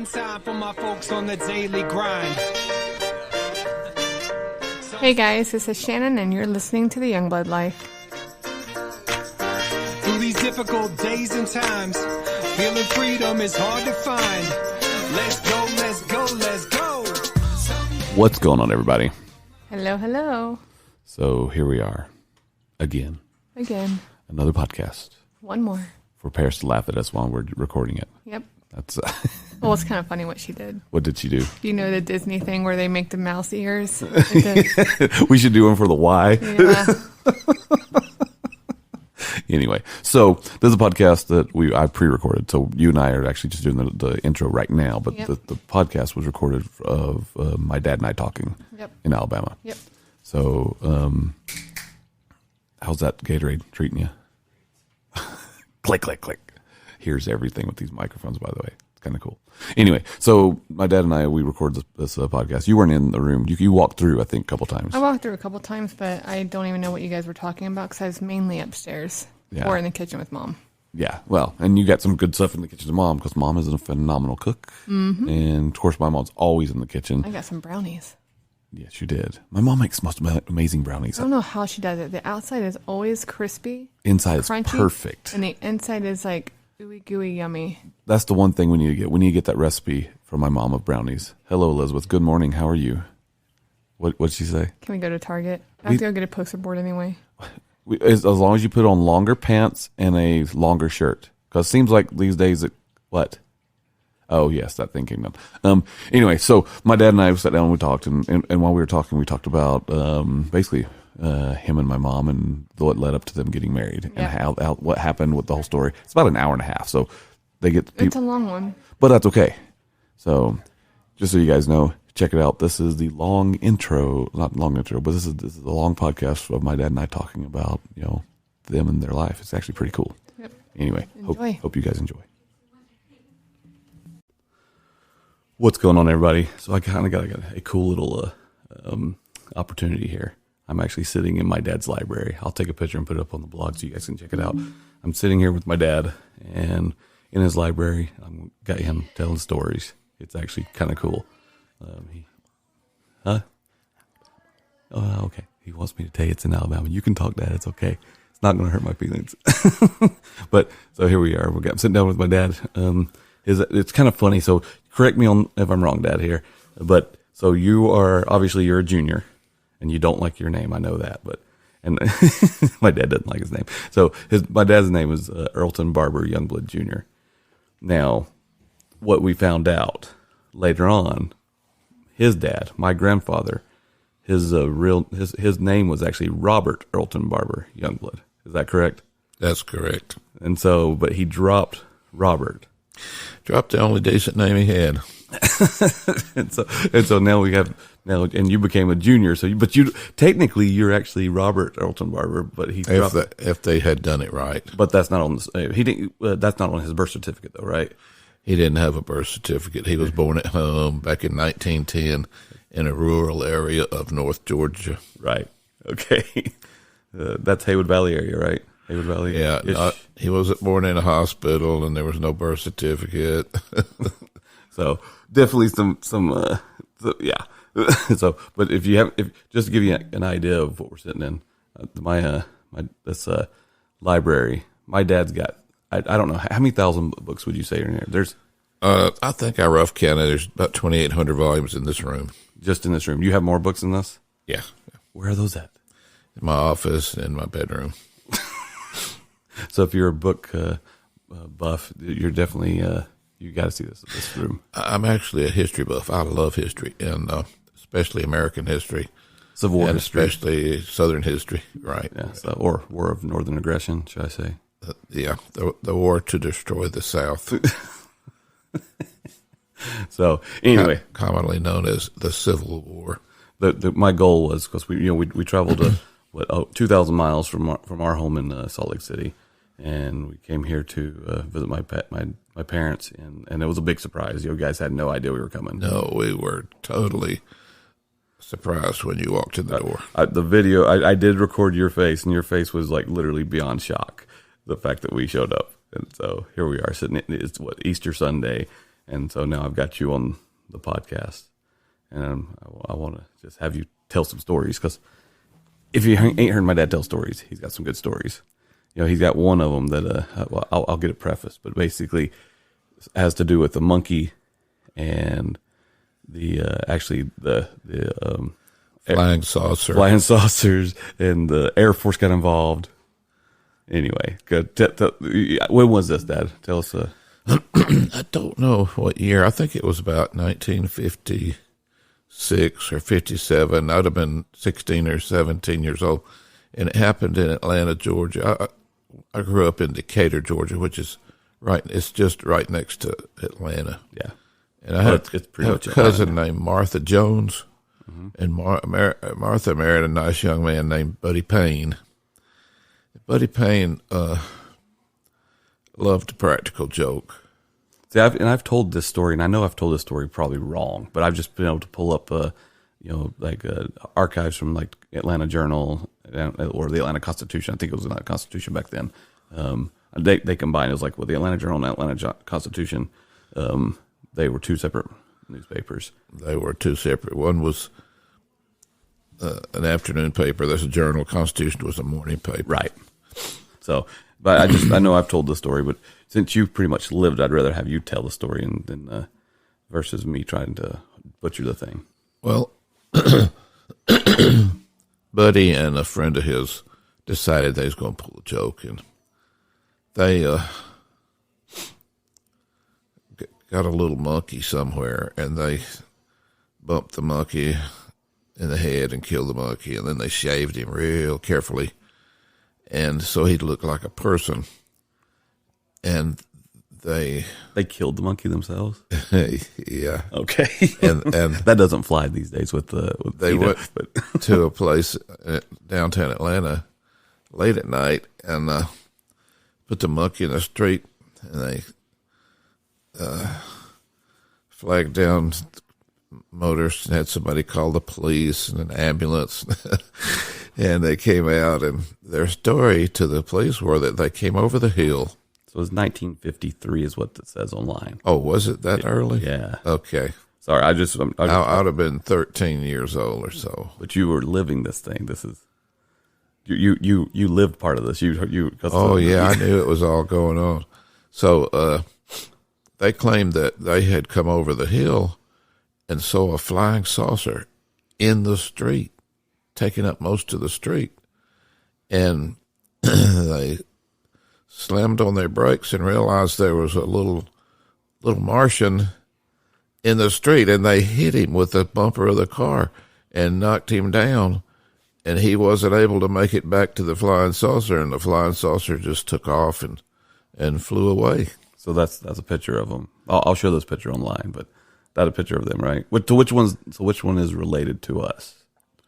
One time for my folks on the daily grind. Hey guys, this is Shannon and you're listening to the Youngblood Life. Through these difficult days and times, feeling freedom is hard to find. Let's go, let's go, let's go. What's going on, everybody? Hello, hello. So here we are again. Another podcast. One more. For Paris to laugh at us while we're recording it. Yep. That's Well, it's kind of funny what she did. What did she do? You know the Disney thing where they make the mouse ears? We should do one for the Y. Yeah. Anyway, so this is a podcast that I pre-recorded. So you and I are actually just doing the intro right now, but Yep. the podcast was recorded of my dad and I talking in Alabama. Yep. So how's that Gatorade treating you? Click, click, click. Here's everything with these microphones, by the way. It's kind of cool. Anyway, so my dad and I, we recorded this podcast. You weren't in the room. You walked through, I think, a couple times. I walked through a couple times, but I don't even know what you guys were talking about because I was mainly upstairs or in the kitchen with Mom. Yeah, well, and you got some good stuff in the kitchen to Mom because Mom is a phenomenal cook. Mm-hmm. And, of course, my mom's always in the kitchen. I got some brownies. Yes, you did. My mom makes the most amazing brownies. I don't know how she does it. The outside is always crispy. Inside is crunchy, perfect. And the inside is like ooey gooey yummy. That's the one thing we need to get. We need to get that recipe from my mom of brownies. Hello, Elizabeth. Good morning. How are you? What'd she say? Can we go to Target? I have to go get a poster board anyway. As long as you put on longer pants and a longer shirt. Because it seems like these days, what? Oh, yes, that thing came down. Anyway, so my dad and I sat down and we talked. And while we were talking, we talked about basically him and my mom and what led up to them getting married and how what happened with the whole story. It's about an hour and a half. So they get It's a long one. But that's okay. So just so you guys know, check it out. This is the long intro, not long intro, but this is the long podcast of my dad and I talking about, them and their life. It's actually pretty cool. Yep. Anyway, Enjoy. hope you guys enjoy. What's going on, everybody? So I kind of got a cool little opportunity here. I'm actually sitting in my dad's library. I'll take a picture and put it up on the blog so you guys can check it out. I'm sitting here with my dad, and in his library, I've got him telling stories. It's actually kind of cool. Oh, okay. He wants me to tell you it's in Alabama. You can talk, Dad. It's okay. It's not going to hurt my feelings. But so here we are. I'm sitting down with my dad. It's kind of funny. So correct me if I'm wrong, Dad, here. But so you're a junior, and you don't like your name. I know that, and my dad doesn't like his name. So my dad's name is Earlton Barber Youngblood Jr. Now, what we found out later on, his dad, my grandfather, his name was actually Robert Earlton Barber Youngblood. Is that correct? That's correct. And so, but he dropped Robert. Dropped the only decent name he had. and so now and you became a junior. So, but technically you're actually Robert Earlton Barber, but he dropped if they had done it right. But that's not on that's not on his birth certificate, though, right? He didn't have a birth certificate. He was born at home back in 1910 in a rural area of North Georgia. Right. Okay. That's Haywood Valley area, right? Haywood Valley. Yeah. He wasn't born in a hospital, and there was no birth certificate. So definitely yeah. So, but if just to give you an idea of what we're sitting in, this library, my dad's got. I don't know how many thousand books would you say are in there. There's. I think I rough counted. There's about 2,800 volumes in this room. Just in this room, you have more books than this. Yeah. Where are those at? In my office and my bedroom. So if you're a book buff, you're definitely you got to see this room. I'm actually a history buff. I love history, and especially American history, Civil War and history, especially Southern history. Right? Yeah. So, or War of Northern Aggression, should I say? The war to destroy the South. So anyway, commonly known as the Civil War. My goal was because we traveled 2,000 miles from our home in Salt Lake City, and we came here to visit my parents, and it was a big surprise. You guys had no idea we were coming. No, we were totally surprised when you walked in the door. The video, I did record your face, and your face was like literally beyond shock. The fact that we showed up, and so here we are sitting. It's Easter Sunday, And so now I've got you on the podcast, and I want to just have you tell some stories, because if you ain't heard my dad tell stories, he's got some good stories. He's got one of them that I'll get it prefaced, but basically has to do with the monkey and the flying saucer, flying saucers, and the Air Force got involved. Anyway, good. When was this, Dad? Tell us. I don't know what year. I think it was about 1956 or 57. I'd have been 16 or 17 years old, and it happened in Atlanta, Georgia. I grew up in Decatur, Georgia, which is it's just right next to Atlanta. Yeah. And I had a cousin named Martha Jones, and Martha married a nice young man named Buddy Payne. Buddy Payne loved a practical joke. See, I've told this story, and I know I've told this story probably wrong, but I've just been able to pull up, archives from like Atlanta Journal or the Atlanta Constitution. I think it was the Atlanta Constitution back then. They combined. It was like, well, the Atlanta Journal and Atlanta Constitution. They were two separate newspapers. They were two separate. One was an afternoon paper. There's a Journal. Constitution was a morning paper. Right. So, but I know I've told the story, but since you've pretty much lived, I'd rather have you tell the story than versus me trying to butcher the thing. Well, Buddy and a friend of his decided they was going to pull a joke, and they got a little monkey somewhere, and they bumped the monkey in the head and killed the monkey, and then they shaved him real carefully, and so he'd look like a person. And they killed the monkey themselves. Yeah. Okay. and that doesn't fly these days with they went to a place downtown Atlanta late at night and put the monkey in the street, and they flagged down motors and had somebody call the police and an ambulance. And they came out, and their story to the police were that they came over the hill. So it was 1953 is what it says online. Oh, was it that early? Yeah. Okay. Sorry, I'd have been 13 years old or so. But you were living this thing. This is you lived part of this. Oh yeah, I knew it was all going on. So they claimed that they had come over the hill and saw a flying saucer in the street, taking up most of the street, and they slammed on their brakes and realized there was a little Martian in the street, and they hit him with the bumper of the car and knocked him down, and he wasn't able to make it back to the flying saucer, and the flying saucer just took off and flew away. So that's a picture of them. I'll show this picture online, but that's a picture of them, right? Which one is related to us?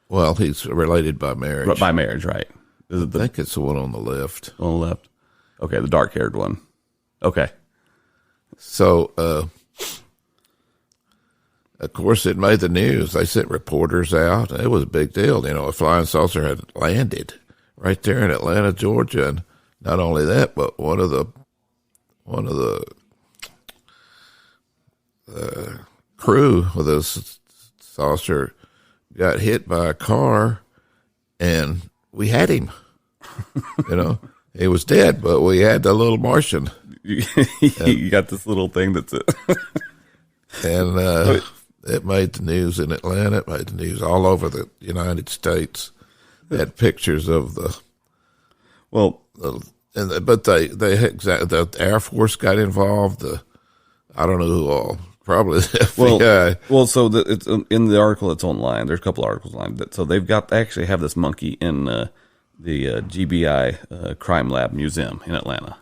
Well, he's related by marriage. By marriage, right? I think it's the one on the left. On the left. Okay, the dark-haired one. Okay. So, of course, it made the news. They sent reporters out. It was a big deal. A flying saucer had landed right there in Atlanta, Georgia. And not only that, but one of the crew with this saucer got hit by a car, and we had him. He was dead, but we had the little Martian. You got this little thing that's it. And it made the news in Atlanta. It made the news all over the United States. They had pictures of the. Well, but the Air Force got involved. I don't know who all. Probably the FBI. Well, so it's in the article. It's online. There's a couple of articles online. So they actually have this monkey in the GBI Crime Lab Museum in Atlanta.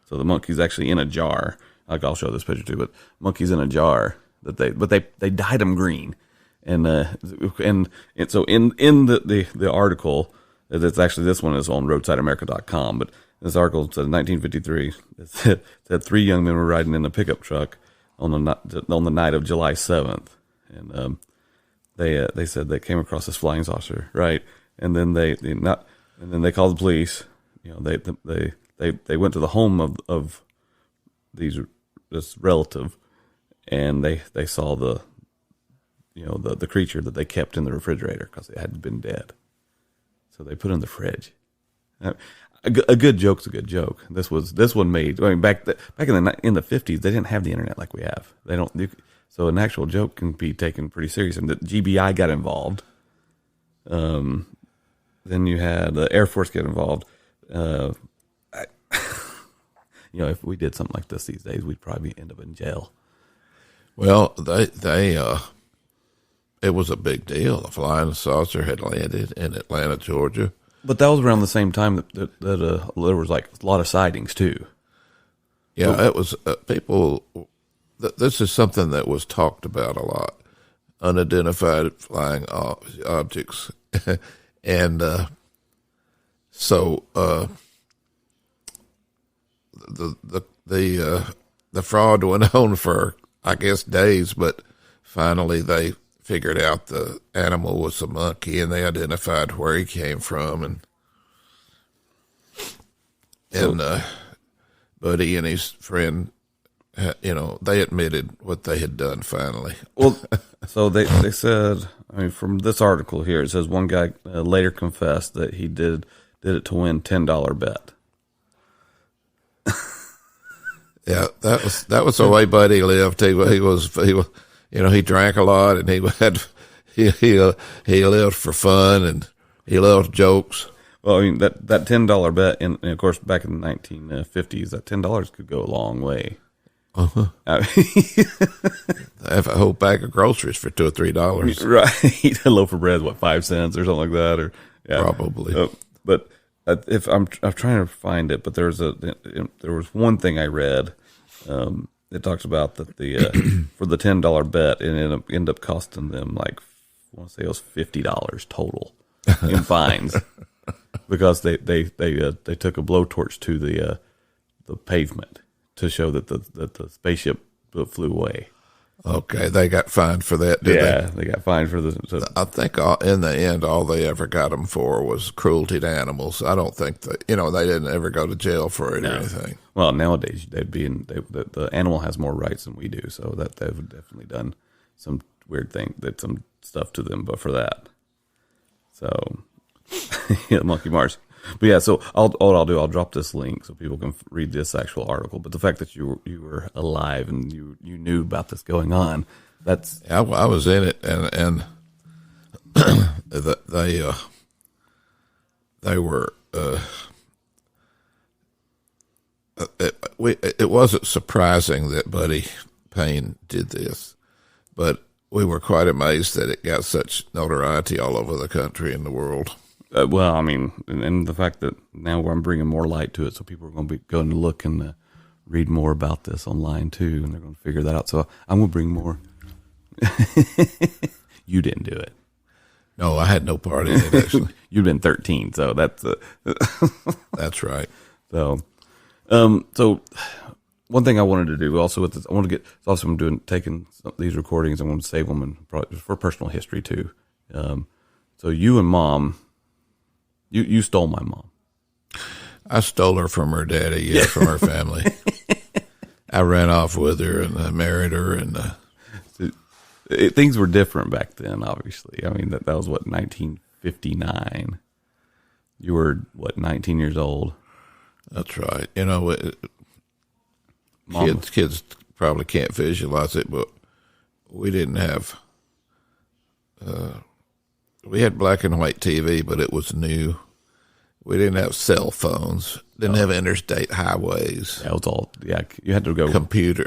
So the monkey's actually in a jar. I'll show this picture too. But monkey's in a jar but they dyed him green, and so in the article, it's actually, this one is on roadsideamerica.com, but this article said 1953. It said 3 young men were riding in a pickup truck on the night of July 7th, and they said they came across this flying saucer, right? And then they called the police. They went to the home of this relative, and they saw the creature that they kept in the refrigerator because it had been dead. So they put it in the fridge. A good joke's a good joke. This one made. I mean, back in the 50s, they didn't have the internet like we have. They don't. So an actual joke can be taken pretty serious, and the GBI got involved. Then you had the Air Force get involved. If we did something like this these days, we'd probably end up in jail. Well, it was a big deal. A flying saucer had landed in Atlanta, Georgia. But that was around the same time that there was like a lot of sightings too. Yeah, it was people. This is something that was talked about a lot. Unidentified flying objects, and so the fraud went on for, I guess, days, but finally they figured out the animal was a monkey, and they identified where he came from, and Buddy and his friend, they admitted what they had done finally. Well, so they said, I mean, from this article here, it says one guy later confessed that he did it to win $10 bet. Yeah, that was the way Buddy lived. He drank a lot, and he lived for fun, and he loved jokes. Well, I mean, that $10 bet, and of course, back in the 1950s, that $10 could go a long way. Uh-huh. Have a whole bag of groceries for $2 or $3. Right. A loaf of bread, 5 cents or something like that, or yeah. Probably. But if I'm trying to find it, but there was one thing I read. It talks about that for the $10 bet, it ended up costing them I want to say it was $50 total in fines because they took a blowtorch to the pavement to show that the spaceship flew away. Okay, they got fined for that, did they? They got fined for I think in the end, all they ever got them for was cruelty to animals. I don't think that they didn't ever go to jail for it or anything. Well, nowadays the animal has more rights than we do, so that they've definitely done some weird thing, some stuff to them, but for that. So, yeah, Monkey Mars. But yeah, so I'll drop this link so people can read this actual article. But the fact that you were alive and you knew about this going on, that's I was in it, and they were. It wasn't surprising that Buddy Payne did this, but we were quite amazed that it got such notoriety all over the country and the world. Well, I mean, and the fact that now I'm bringing more light to it, so people are going to be going to look and read more about this online too, and they're going to figure that out. So I'm going to bring more. You didn't do it. No, I had no part in it, actually. You've been 13, so that's that's right. So one thing I wanted to do also with this, I want to get. Also, I'm taking these recordings. I want to save them and for personal history too. So you and Mom. You stole my mom. I stole her from her daddy, from her family. I ran off with her and I married her, and things were different back then. Obviously, I mean that was 1959. You were 19 years old. That's right. Kids probably can't visualize it, but we didn't have. We had black and white TV, but it was new. We didn't have cell phones. Didn't have interstate highways. That was all. Yeah, you had to go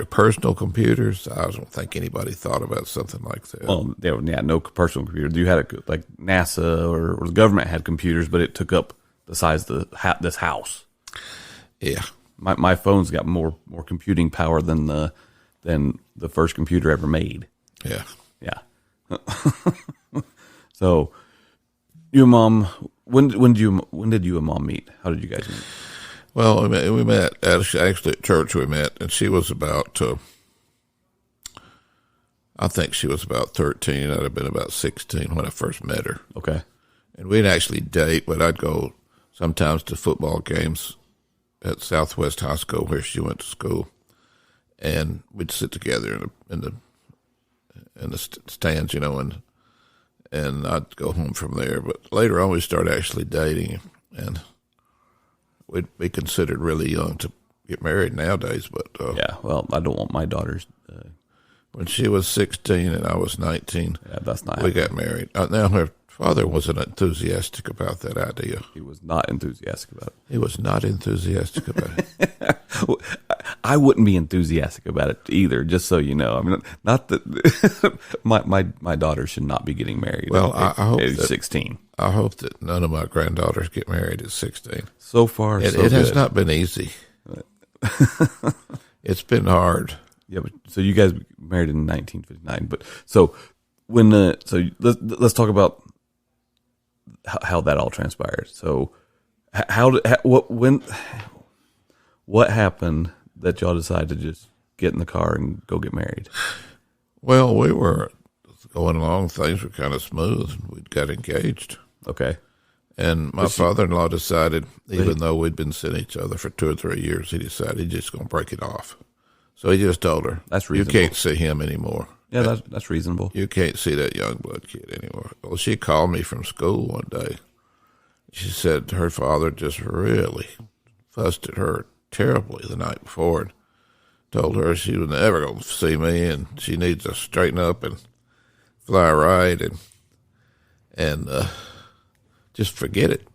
personal computers. I don't think anybody thought about something like that. Well, no personal computers. You had like NASA or the government had computers, but it took up the size of this house. Yeah, my phone's got more computing power than the first computer ever made. Yeah. So, your mom. When did you and Mom meet? How did you guys meet? Well, we met actually at church. We met, and she was about. I think she was about 13. I'd have been about 16 when I first met her. Okay. And we'd actually date, but I'd go sometimes to football games at Southwest High School where she went to school, and we'd sit together in the stands, and I'd go home from there. But later on, we started actually dating, and we'd be considered really young to get married nowadays. But yeah, well, I don't want my daughters. When she was 16 and I was 19, that's not. We got married. Now her father wasn't enthusiastic about that idea. He was not enthusiastic about it. He was not enthusiastic about it. I wouldn't be enthusiastic about it either. Just so you know, I mean, not that my daughter should not be getting married. Well, I hope at that, 16. I hope that none of my granddaughters get married at 16. So far, it good. Has not been easy. It's been hard. Yeah, but so you guys married in 1959. But so when let's talk about how that all transpired. So what happened that y'all decided to just get in the car and go get married? Well, we were going along. Things were kind of smooth. We got engaged. Okay. And my father-in-law decided, even though we'd been seeing each other for 2 or 3 years, he decided he's just going to break it off. So he just told her, "That's reasonable. You can't see him anymore." Yeah, that's reasonable. You can't see that Youngblood kid anymore. Well, she called me from school one day. She said her father just really fussed at her terribly the night before and told her she was never going to see me and she needs to straighten up and fly right and just forget it.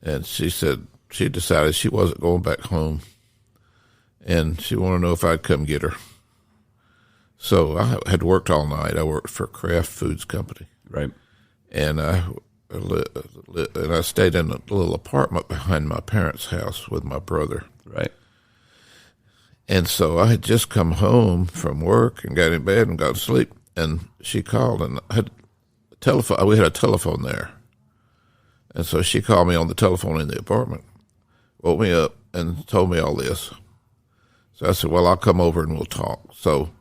And she said she decided she wasn't going back home and she wanted to know if I'd come get her. So I had worked all night. I worked for a Kraft Foods company. Right. And I stayed in a little apartment behind my parents' house with my brother. Right. And so I had just come home from work and got in bed and got to sleep. And she called and had a telephone. We had a telephone there. And so she called me on the telephone in the apartment, woke me up and told me all this. So I said, well, I'll come over and we'll talk. So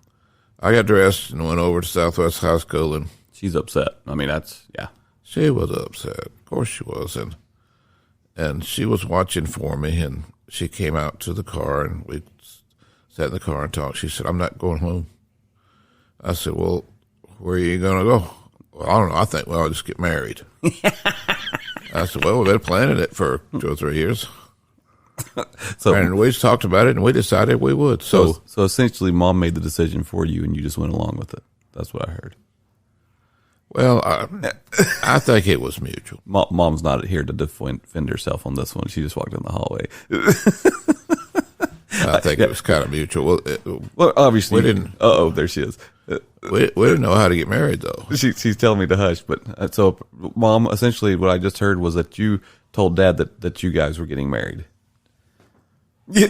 I got dressed and went over to Southwest High School. And she's upset. I mean, yeah. She was upset. Of course she was. And she was watching for me, and she came out to the car, and we sat in the car and talked. She said, I'm not going home. I said, well, where are you going to go? Well, I don't know. I think, well, I'll just get married. I said, well, we've been planning it for 2 or 3 years. And we talked about it, and we decided we would. So essentially, Mom made the decision for you, and you just went along with it. That's what I heard. Well, I think it was mutual. Mom's not here to defend herself on this one. She just walked in the hallway. I think it was kind of mutual. Well, obviously, we didn't. There she is. We didn't know how to get married, though. She's telling me to hush. But so, Mom, essentially, what I just heard was that you told Dad that you guys were getting married. Yeah.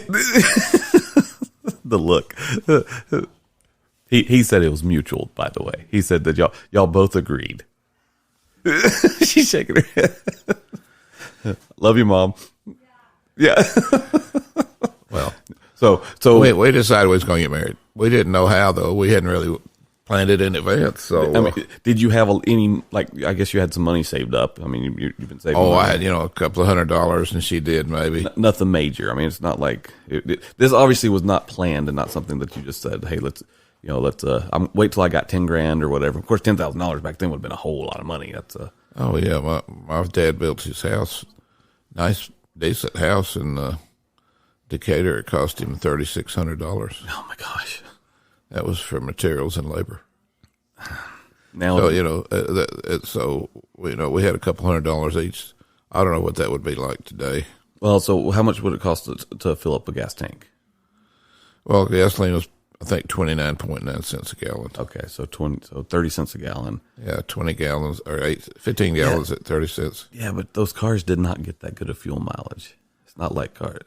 The look. He said it was mutual, by the way. He said that y'all both agreed. She's shaking her head. Love you, Mom. Yeah. Well, so we decided we was going to get married. We didn't know how, though. We hadn't really planned it in advance. So, I mean, did you have any? Like, I guess you had some money saved up. I mean, you've been saving. Oh, money. I had a couple of $100, and she did maybe nothing major. I mean, it's not like this. Obviously, was not planned and not something that you just said, "Hey, let's." I'm wait till I got $10,000 or whatever. Of course, $10,000 back then would have been a whole lot of money. That's Oh yeah, my dad built his house, nice, decent house in Decatur. It cost him $3,600. Oh my gosh, that was for materials and labor. Now, so we had a couple $100 each. I don't know what that would be like today. Well, so how much would it cost to fill up a gas tank? Well, gasoline was, I think, 29.9 cents a gallon. Okay, so 30 cents a gallon. Yeah, 20 gallons or 15 gallons at 30 cents. Yeah, but those cars did not get that good of fuel mileage. It's not like cars.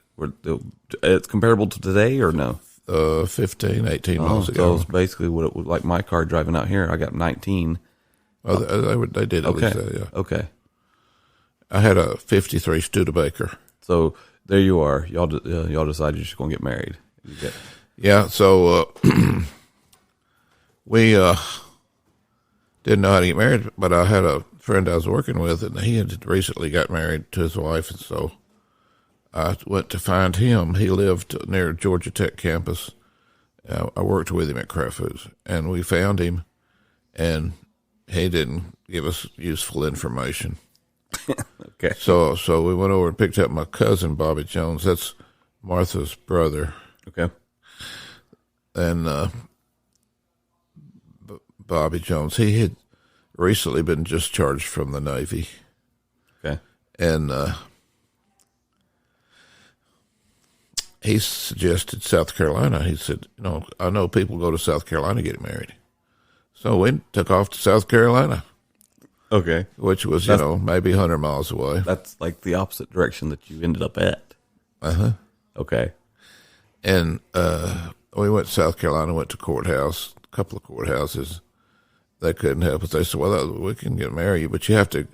It's comparable to today or no? 15, 18 miles a So gallon. it's basically what it was like my car driving out here. I got 19. Oh, they did at least that, yeah. Okay. I had a 53 Studebaker. So there you are. Y'all decided you're just going to get married. Yeah, so we didn't know how to get married, but I had a friend I was working with, and he had recently got married to his wife, and so I went to find him. He lived near Georgia Tech campus, I worked with him at Kraft Foods, and we found him, and he didn't give us useful information. Okay. So we went over and picked up my cousin, Bobby Jones. That's Martha's brother. Okay. And Bobby Jones, he had recently been discharged from the Navy. Okay. And he suggested South Carolina. He said, I know people go to South Carolina to get married. So we took off to South Carolina. Okay. Which was, maybe 100 miles away. That's like the opposite direction that you ended up at. Uh-huh. Okay. And we went to South Carolina, went to courthouse, a couple of courthouses. They couldn't help us. They said, well, we can get married, but you have to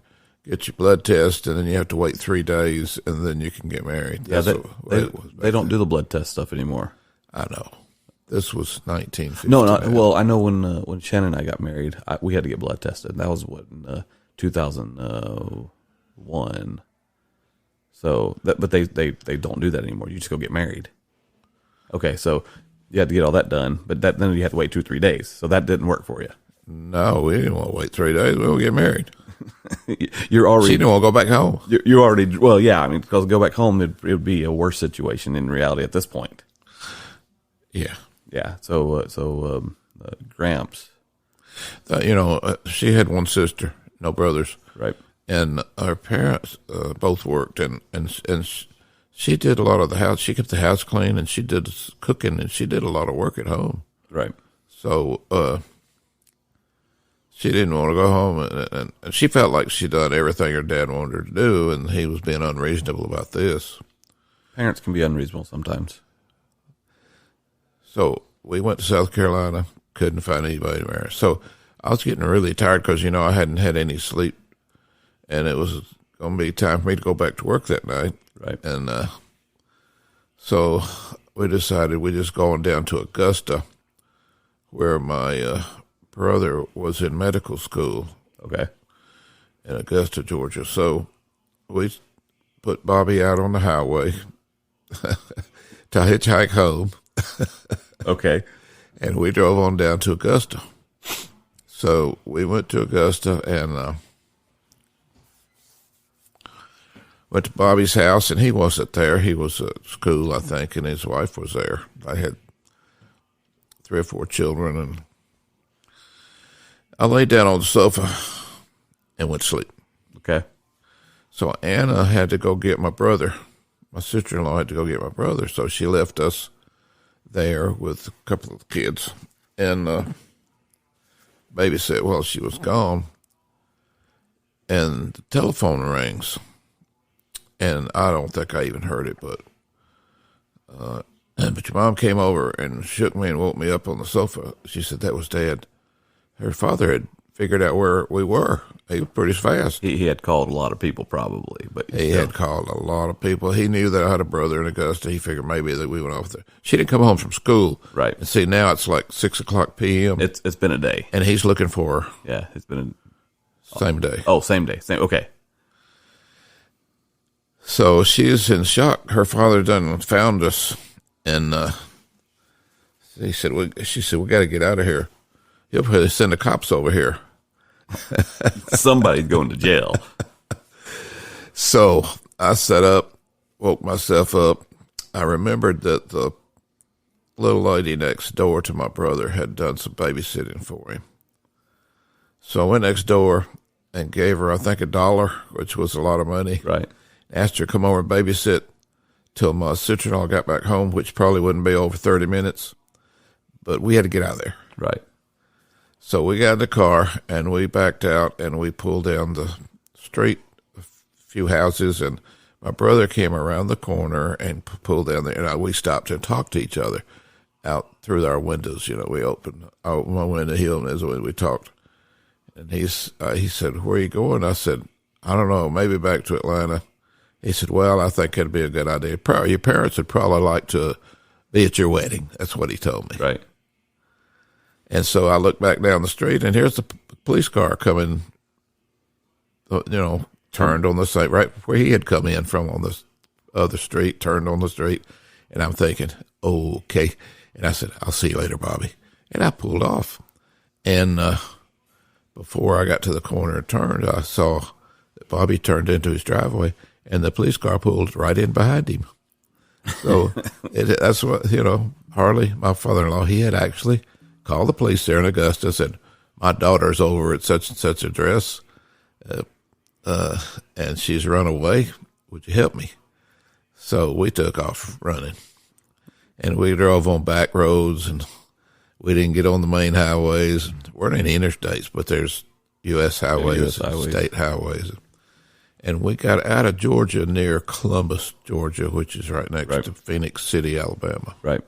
get your blood test, and then you have to wait 3 days, and then you can get married. Yeah, they don't do the blood test stuff anymore. I know. This was 1950. No, well, I know when Shannon and I got married, we had to get blood tested. That was in 2001. So, but they don't do that anymore. You just go get married. Okay, so you had to get all that done, but then you had to wait 2 or 3 days. So that didn't work for you. No, we didn't want to wait 3 days. We'll get married. You're already. She didn't want to go back home. You're already. Well, yeah. I mean, because go back home, it would be a worse situation in reality at this point. Yeah. Yeah. So Gramps. She had one sister, no brothers. Right. And our parents both worked, and she did a lot of the house. She kept the house clean, and she did cooking, and she did a lot of work at home. Right. So she didn't want to go home, and she felt like she'd done everything her dad wanted her to do, and he was being unreasonable about this. Parents can be unreasonable sometimes. So we went to South Carolina, couldn't find anybody to marry. So I was getting really tired because, I hadn't had any sleep, and it was going to be time for me to go back to work that night. Right. And so we decided we'd just go on down to Augusta, where my brother was in medical school. Okay. In Augusta, Georgia. So we put Bobby out on the highway to hitchhike home. Okay. And we drove on down to Augusta. So we went to Augusta and went to Bobby's house, and he wasn't there. He was at school, I think, and his wife was there. I had 3 or 4 children, and I laid down on the sofa and went to sleep. Okay. So Anna had to go get my brother. My sister-in-law had to go get my brother, so she left us there with a couple of kids. And babysit while she was gone. And the telephone rings. And I don't think I even heard it, but your mom came over and shook me and woke me up on the sofa. She said that was Dad. Her father had figured out where we were. He was pretty fast. He had called a lot of people probably, but he had called a lot of people. He knew that I had a brother in Augusta. He figured maybe that we went off there. She didn't come home from school. Right. And see, now it's like 6:00 p.m. It's been a day. And he's looking for her. Yeah, it's been same day. Oh, same day. Okay. So she's in shock. Her father done found us, and she said, we got to get out of here. He'll probably send the cops over here. Somebody's going to jail. So I sat up, woke myself up. I remembered that the little lady next door to my brother had done some babysitting for him. So I went next door and gave her, I think, $1, which was a lot of money. Right. Asked her to come over and babysit till my sister-in-law got back home, which probably wouldn't be over 30 minutes. But we had to get out of there. Right. So we got in the car, and we backed out, and we pulled down the street, a few houses, and my brother came around the corner and pulled down there, and we stopped and talked to each other out through our windows. We opened my window, he opened his window, we talked. And he said, "Where are you going?" I said, "I don't know, maybe back to Atlanta." He said, "Well, I think it'd be a good idea. Your parents would probably like to be at your wedding." That's what he told me. Right. And so I looked back down the street, and here's the police car coming, turned on the side, right where he had come in from on the other street, turned on the street. And I'm thinking, okay. And I said, I'll see you later, Bobby. And I pulled off. And before I got to the corner and turned, I saw that Bobby turned into his driveway, and the police car pulled right in behind him. So that's what, Harley, my father-in-law, he had actually called the police there in Augusta, said, my daughter's over at such and such address, and she's run away. Would you help me? So we took off running, and we drove on back roads, and we didn't get on the main highways. There weren't any interstates, but there's U.S. highways, state highways. And we got out of Georgia near Columbus, Georgia, which is right next to Phoenix City, Alabama. Right.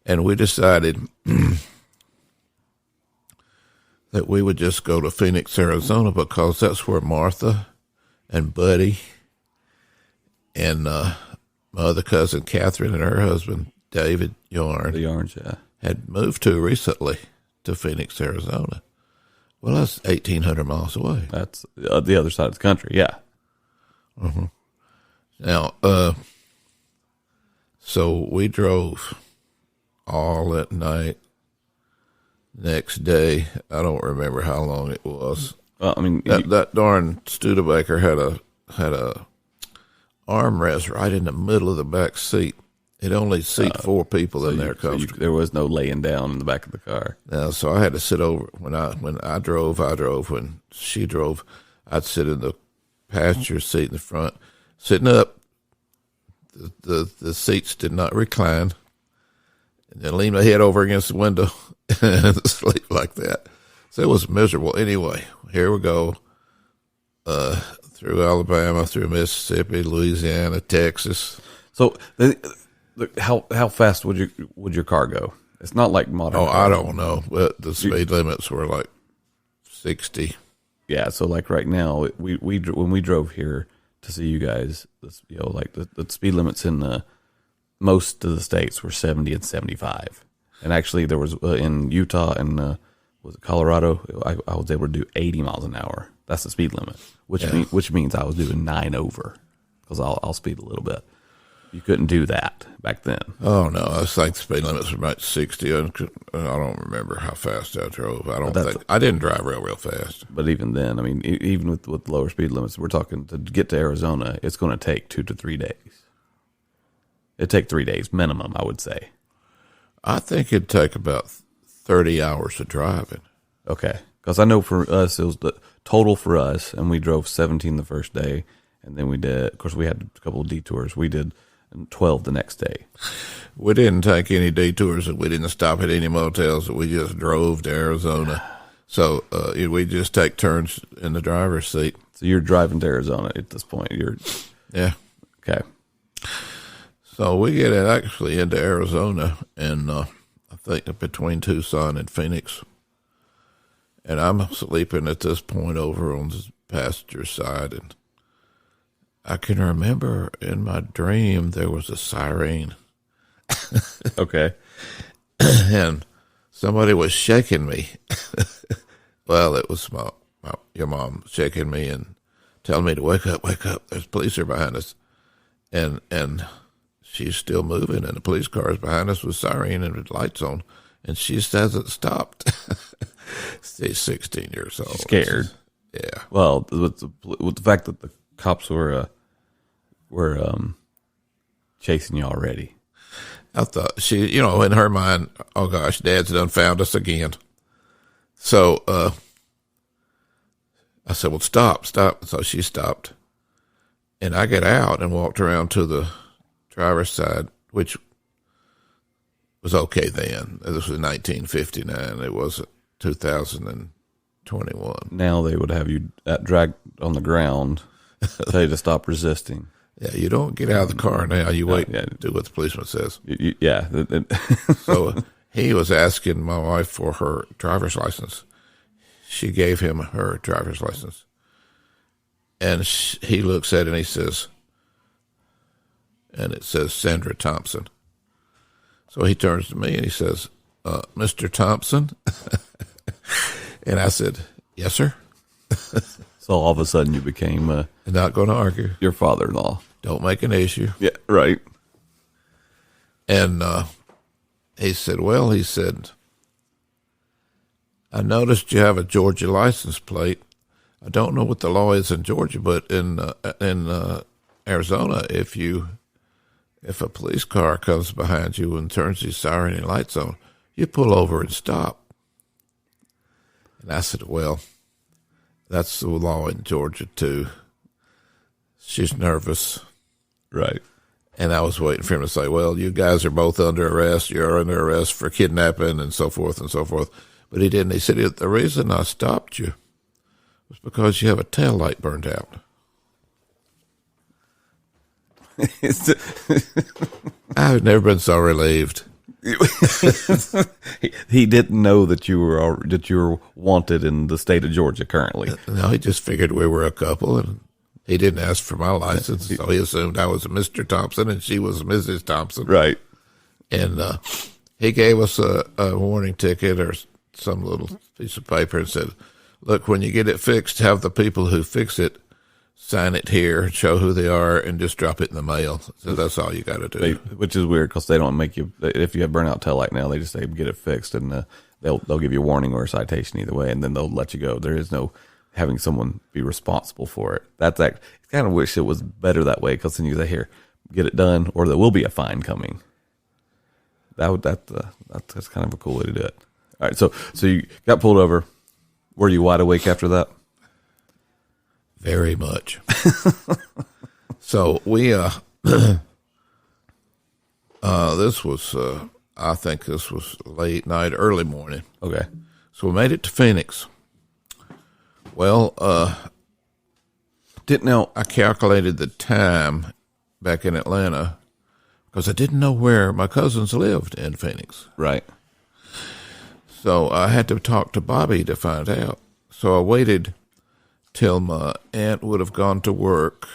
And we decided that we would just go to Phoenix, Arizona, because that's where Martha and Buddy and my other cousin Catherine and her husband David Yarn, had moved to recently to Phoenix, Arizona. Well, that's 1,800 miles away. That's the other side of the country, yeah. Mm-hmm. Now, so we drove all that night. Next day, I don't remember how long it was. Well, I mean, that darn Studebaker had a armrest right in the middle of the back seat. It only seat 4 people in there comfortably. There was no laying down in the back of the car. Now, so I had to sit over when I drove. When she drove, I'd sit in the passenger seat in the front, sitting up. The seats did not recline, and then lean my head over against the window and sleep like that. So it was miserable. Anyway, here we go through Alabama, through Mississippi, Louisiana, Texas. So how fast would your car go? It's not like modern. Oh, I don't know, but the speed limits were like 60. Yeah, so like right now, we when we drove here to see you guys, like the speed limits in most of the states were 70 and 75, and actually there was in Utah and was it Colorado, I was able to do 80 miles an hour. That's the speed limit, which means I was doing 9 over because I'll speed a little bit. You couldn't do that back then. Oh, no. I think the speed limits were about 60. I don't remember how fast I drove. I didn't drive real fast. But even then, I mean, even with lower speed limits, we're talking to get to Arizona, it's going to take 2 to 3 days. It'd take 3 days minimum, I would say. I think it'd take about 30 hours of driving. Okay. Because I know for us, it was the total for us, and we drove 17 the first day, and then we did, of course, we had a couple of detours. We did 12 the next day. We didn't take any detours. We didn't stop at any motels. We just drove to Arizona. So we just take turns in the driver's seat. So you're driving to Arizona at this point. Yeah. Okay. So we get actually into Arizona, and I think between Tucson and Phoenix. And I'm sleeping at this point over on the passenger side, and I can remember in my dream there was a siren. Okay. And somebody was shaking me. Well, it was your mom shaking me and telling me to wake up. There's police are behind us. And she's still moving, and the police car is behind us with siren and with lights on, and she hasn't stopped. She's 16 years old. She's scared. Yeah. Well, with the fact that the cops were chasing you already. I thought she, in her mind, oh gosh, Dad's done found us again. So I said, well, stop. So she stopped. And I get out and walked around to the driver's side, which was okay then. This was 1959. It wasn't 2021. Now they would have you dragged on the ground, tell you to stop resisting. Yeah, you don't get out of the car now. You wait and do what the policeman says. Yeah. So he was asking my wife for her driver's license. She gave him her driver's license. And he looks at it and he says, and it says Sandra Thompson. So he turns to me and he says, Mr. Thompson? And I said, yes, sir. So all of a sudden you became not going to argue. Your father-in-law. Don't make an issue. Yeah, right. And he said, well, he said, I noticed you have a Georgia license plate. I don't know what the law is in Georgia, but in Arizona, if a police car comes behind you and turns his siren and lights on, you pull over and stop. And I said, well, that's the law in Georgia too. She's nervous. Right. And I was waiting for him to say, well, you guys are both under arrest. You're under arrest for kidnapping and so forth and so forth. But he didn't. He said, the reason I stopped you was because you have a tail light burned out. I've never been so relieved. He didn't know that you were wanted in the state of Georgia currently. No, he just figured we were a couple, and he didn't ask for my license, so he assumed I was a Mr. Thompson and she was Mrs. Thompson. Right. And he gave us a warning ticket or some little piece of paper and said, look, when you get it fixed, have the people who fix it sign it here, show who they are, and just drop it in the mail. So that's all you got to do. Which is weird because they don't make you, if you have burnout tail light now, they just say get it fixed, and they'll give you a warning or a citation either way, and then they'll let you go. There is no having someone be responsible for it. I kind of wish it was better that way, because then you say, here, get it done, or there will be a fine coming. That's kind of a cool way to do it. All right, so you got pulled over. Were you wide awake after that? Very much. So we, this was, I think this was late night, early morning. Okay. So we made it to Phoenix. Well, I calculated the time back in Atlanta because I didn't know where my cousins lived in Phoenix. Right. So I had to talk to Bobby to find out. So I waited till my aunt would have gone to work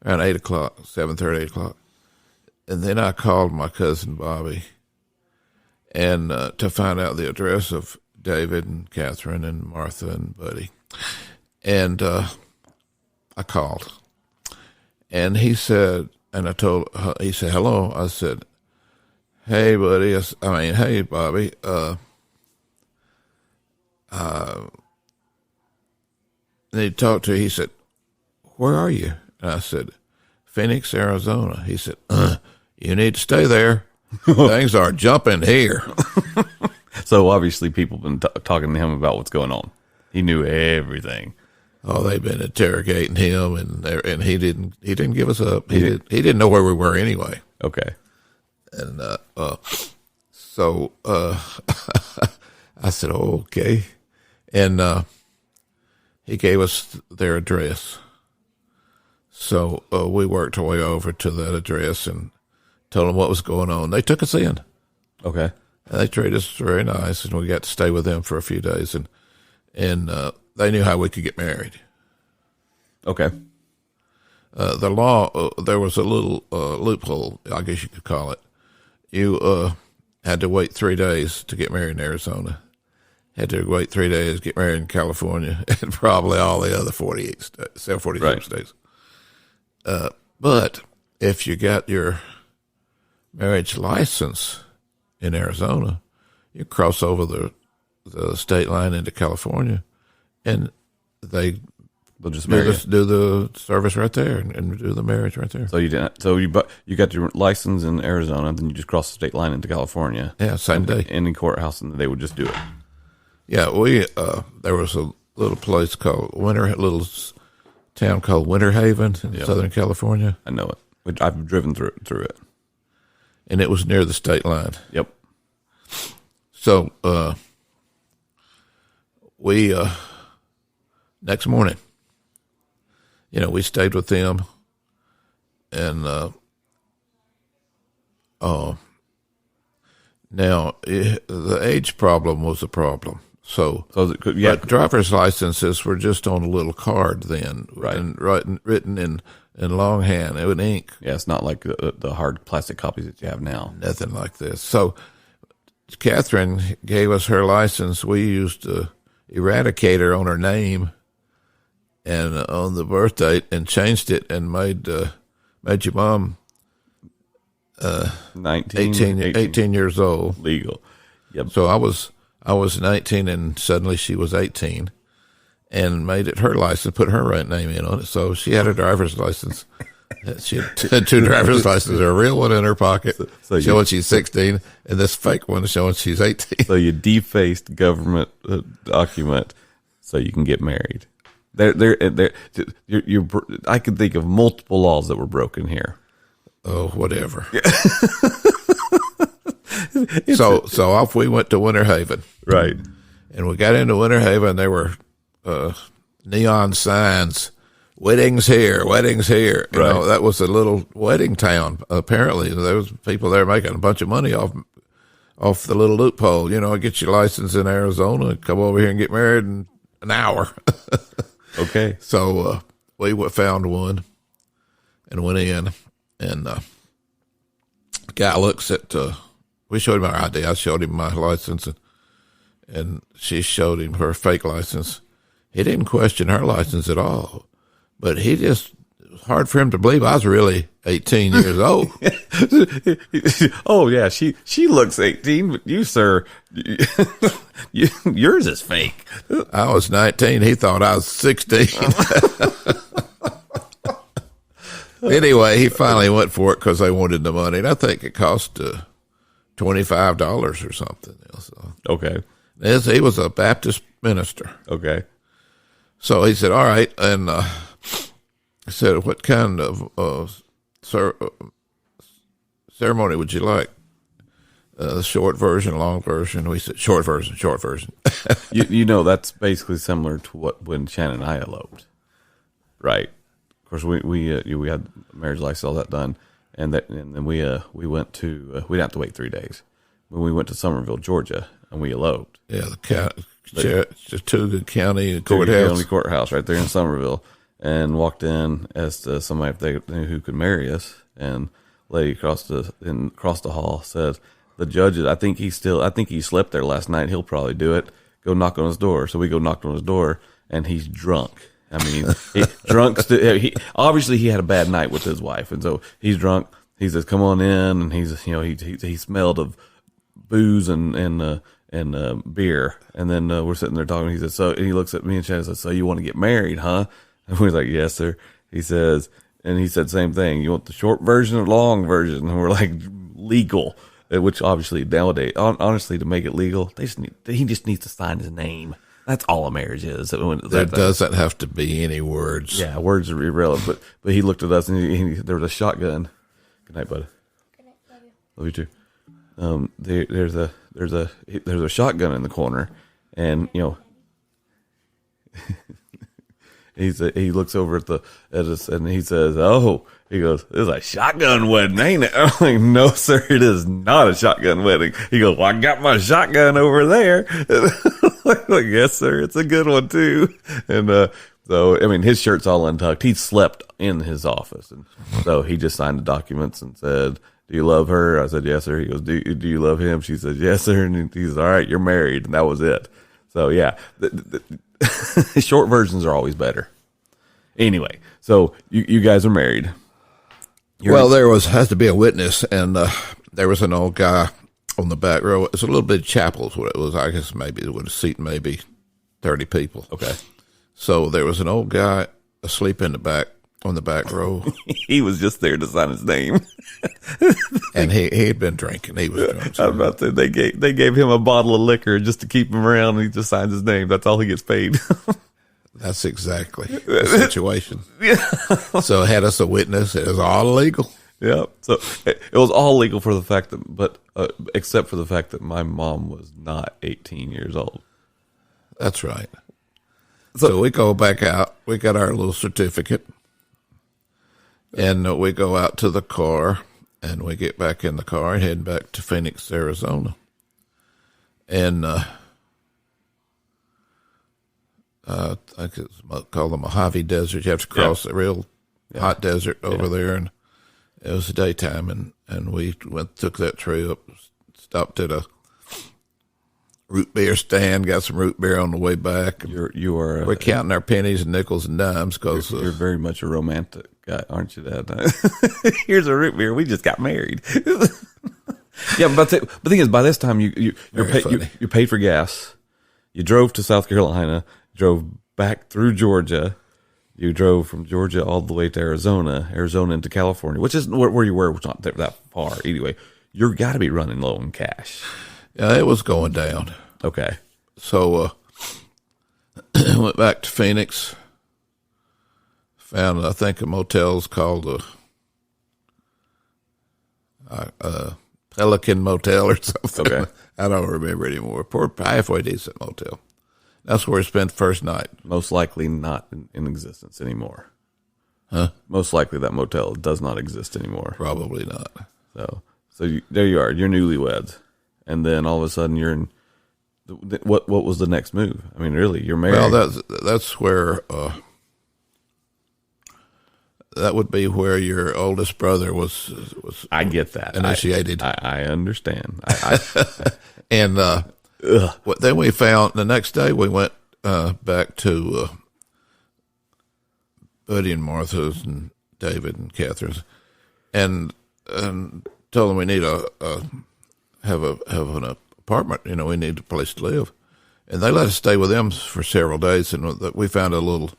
around 8 o'clock, 7:30, 8 o'clock. And then I called my cousin Bobby and to find out the address of David and Catherine and Martha and Buddy. And I called. And he said, he said, hello. I said, hey, buddy. Hey, Bobby. And he talked to me. He said, where are you? And I said, Phoenix, Arizona. He said, you need to stay there. Things are jumping here. So obviously people have been talking to him about what's going on. He knew everything. Oh, they've been interrogating him, and he didn't give us up. He didn't know where we were anyway. Okay. And so I said, oh, okay. And he gave us their address. So we worked our way over to that address and told them what was going on. They took us in. Okay. And they treated us very nice, and we got to stay with them for a few days. And they knew how we could get married. Okay. The law, there was a little loophole, I guess you could call it. You had to wait 3 days to get married in Arizona. Had to wait 3 days to get married in California, and probably all the other 47 states. But if you got your marriage license in Arizona, you cross over the state line into California, and they'll just do the service right there and do the marriage right there. So you didn't. So you got your license in Arizona, then you just cross the state line into California. Yeah, same day in the courthouse, and they would just do it. Yeah, there was a little place called little town called Winter Haven in Southern California. I know it. I've driven through it, and it was near the state line. Yep. So we next morning, we stayed with them, and now the age problem was a problem. So but driver's licenses were just on a little card then, right? And written in longhand with ink. Yeah, it's not like the hard plastic copies that you have now. Nothing like this. So Catherine gave us her license. We used Eradicator on her name and on the birth date, and changed it and made your mom 18 years old. Legal. Yep. So I was 19 and suddenly she was 18 and made it her license, put her right name in on it. So she had a driver's license. She had two driver's licenses, a real one in her pocket showing she's 16 and this fake one showing she's 18. So you defaced government document so you can get married. I could think of multiple laws that were broken here. Oh, whatever. So off we went to Winter Haven. Right. And we got into Winter Haven. There were neon signs, weddings here. You know, that was a little wedding town, apparently. There was people there making a bunch of money off the little loophole. You know, get your license in Arizona, come over here and get married in an hour. Okay. So we found one and went in, and the guy looks at, we showed him our ID. I showed him my license, and she showed him her fake license. He didn't question her license at all, but it was hard for him to believe I was really 18 years old. Oh, yeah, she looks 18, but you, sir, yours is fake. I was 19. He thought I was 16. Anyway, he finally went for it because they wanted the money, and I think it cost $25 or something. So, okay. He was a Baptist minister. Okay. So he said, all right, and I said, what kind of ceremony would you like? The short version, long version? We said, short version. you know, that's basically similar to when Shannon and I eloped, right? Of course, we had marriage license, all that done, and then we went to we didn't have to wait 3 days. When we went to Somerville, Georgia, and we eloped. Yeah, the Chattanooga County Courthouse right there in Somerville, and walked in as to somebody if they knew who could marry us, and lady across the hall said, "The judge, I think he slept there last night. He'll probably do it. Go knock on his door." So we go knock on his door, and he's drunk. I mean, obviously he had a bad night with his wife, and so he's drunk. He says, "Come on in," and he smelled of booze and beer, and then we're sitting there talking. He says, "So," and he looks at me and Shannon says, "So you want to get married, huh?" And we're like, "Yes, sir." He says, and he said, "Same thing. You want the short version or long version?" And we're like, "Legal." Which obviously nowadays, honestly, to make it legal, he just needs to sign his name. That's all a marriage is. There doesn't have to be any words. Yeah, words are irrelevant. But he looked at us, and there was a shotgun. Good night, bud. Good night, love you. Love you too. There's a shotgun in the corner, and he looks over at us, and he says, "Oh," he goes, "It's a shotgun wedding, ain't it?" I'm like, "No, sir, it is not a shotgun wedding." He goes, "Well, I got my shotgun over there." I'm like, "Yes, sir, it's a good one too." And so, I mean, his shirt's all untucked. He slept in his office, and so he just signed the documents and said, "Do you love her?" I said, "Yes, sir." He goes, "Do you love him?" She said, "Yes, sir." And he says, "All right, you're married," and that was it. So yeah, the short versions are always better. Anyway, so you guys are married. There has to be a witness, and there was an old guy on the back row. It's a little bit of chapel is what it was. I guess maybe it would have seated maybe 30 people. Okay. So there was an old guy asleep on the back row. He was just there to sign his name. And he had been drinking. He was drunk. I was about to say, they gave him a bottle of liquor just to keep him around, and he just signs his name. That's all he gets paid. That's exactly the situation. Yeah. So it had us a witness. It was all legal. Yeah. So it was all legal for the fact that, except for the fact that my mom was not 18 years old. That's right. So we go back out. We got our little certificate, and we go out to the car, and we get back in the car and head back to Phoenix, Arizona. And I think it's called the Mojave Desert. You have to cross the real hot desert over there, and it was the daytime, and we took that trail up, stopped at a root beer stand, got some root beer on the way back. We're counting our pennies and nickels and dimes because you're very much a romantic. guy, aren't you, Dad? Here's a root beer. We just got married. Yeah, but the thing is, by this time you paid for gas. You drove to South Carolina, drove back through Georgia. You drove from Georgia all the way to Arizona into California, which is where you were, which is not that far. Anyway, you've got to be running low on cash. Yeah, it was going down. Okay. So I went back to Phoenix, found, I think, a motel's called Pelican Motel or something. Okay. I don't remember anymore. Poor halfway decent motel. That's where I spent the first night. Most likely not in existence anymore. Huh? Most likely that motel does not exist anymore. Probably not. So there you are. You're newlyweds, and then all of a sudden you're in. What was the next move? I mean, really, you're married. Well, that's where that would be where your oldest brother was. I get that. Initiated. I understand. And then we found the next day we went back to Buddy and Martha's and David and Catherine's, and told them we need have an apartment. You know, we need a place to live, and they let us stay with them for several days. And we found a little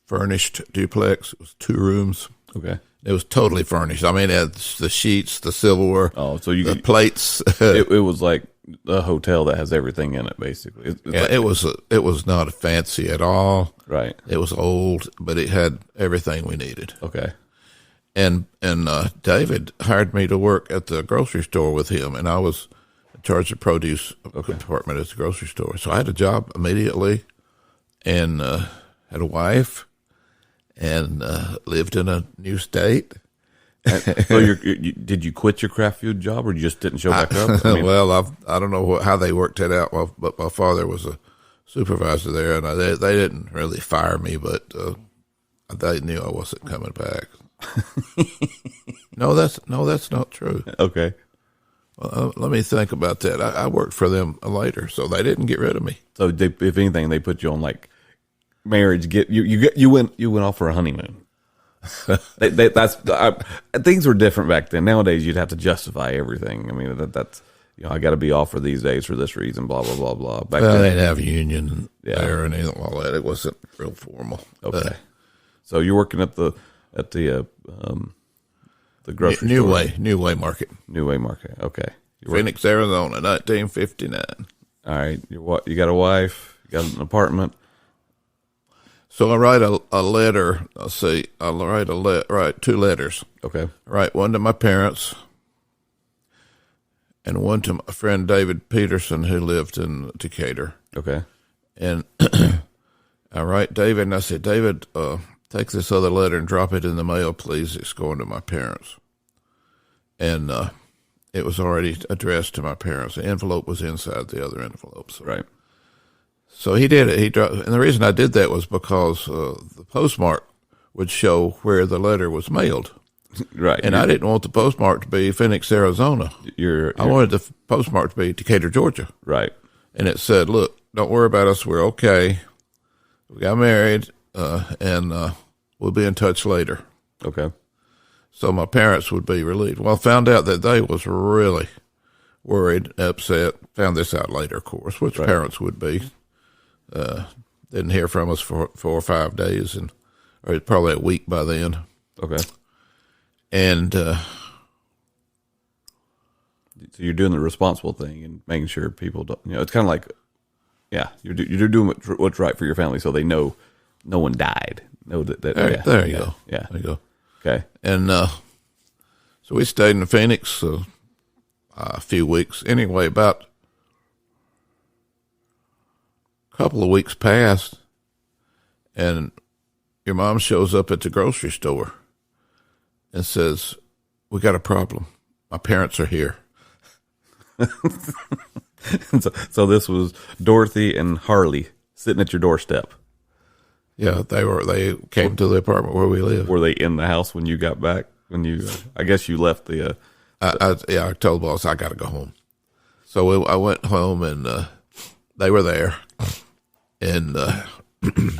furnished duplex. It was 2 rooms. Okay. It was totally furnished. I mean, it had the sheets, the silverware, the plates. It was like a hotel that has everything in it, basically. It was not fancy at all. Right. It was old, but it had everything we needed. Okay. And David hired me to work at the grocery store with him, and I was in charge of produce department at the grocery store. So I had a job immediately, and had a wife, and lived in a new state. So did you quit your craft food job, or you just didn't show back up? I mean, well, I don't know how they worked it out. Well, but my father was a supervisor there, and they didn't really fire me, but they knew I wasn't coming back. No, that's not true. Okay. Well, let me think about that. I worked for them later, so they didn't get rid of me. So if anything, they put you on like marriage. You went off for a honeymoon. Things were different back then. Nowadays, you'd have to justify everything. I mean, that's I got to be off for these days for this reason. Blah blah blah blah. Back then, they didn't have union there and anything like that. It wasn't real formal. Okay. So you're working at the grocery New store. New Way Market. New Way Market. Okay. Phoenix, Arizona, 1959. All right. You got a wife. You got an apartment. So I write a letter. Write 2 letters. Okay. I write one to my parents and one to my friend David Peterson, who lived in Decatur. Okay. And I write David, and I said, David, take this other letter and drop it in the mail, please. It's going to my parents. And it was already addressed to my parents. The envelope was inside the other envelopes. Right. So he did it. And the reason I did that was because the postmark would show where the letter was mailed. Right. And I didn't want the postmark to be Phoenix, Arizona. I wanted the postmark to be Decatur, Georgia. Right. And it said, look, don't worry about us. We're okay. We got married, and we'll be in touch later. Okay. So my parents would be relieved. Well, I found out that they was really worried, upset. Found this out later, of course, which parents would be. Didn't hear from us for 4 or 5 days, or probably a week by then. Okay. And so you're doing the responsible thing and making sure people don't. It's kind of like, you're doing what's right for your family, so they know no one died. Know that. There you go. Yeah. There you go. Okay. And so we stayed in Phoenix a few weeks. Anyway, about a couple of weeks passed, and your mom shows up at the grocery store and says, we got a problem. My parents are here. So this was Dorothy and Harley sitting at your doorstep. Yeah, they came to the apartment where we live. Were they in the house when you got back? I guess you left the. I told the boss I got to go home. So I went home, and they were there. And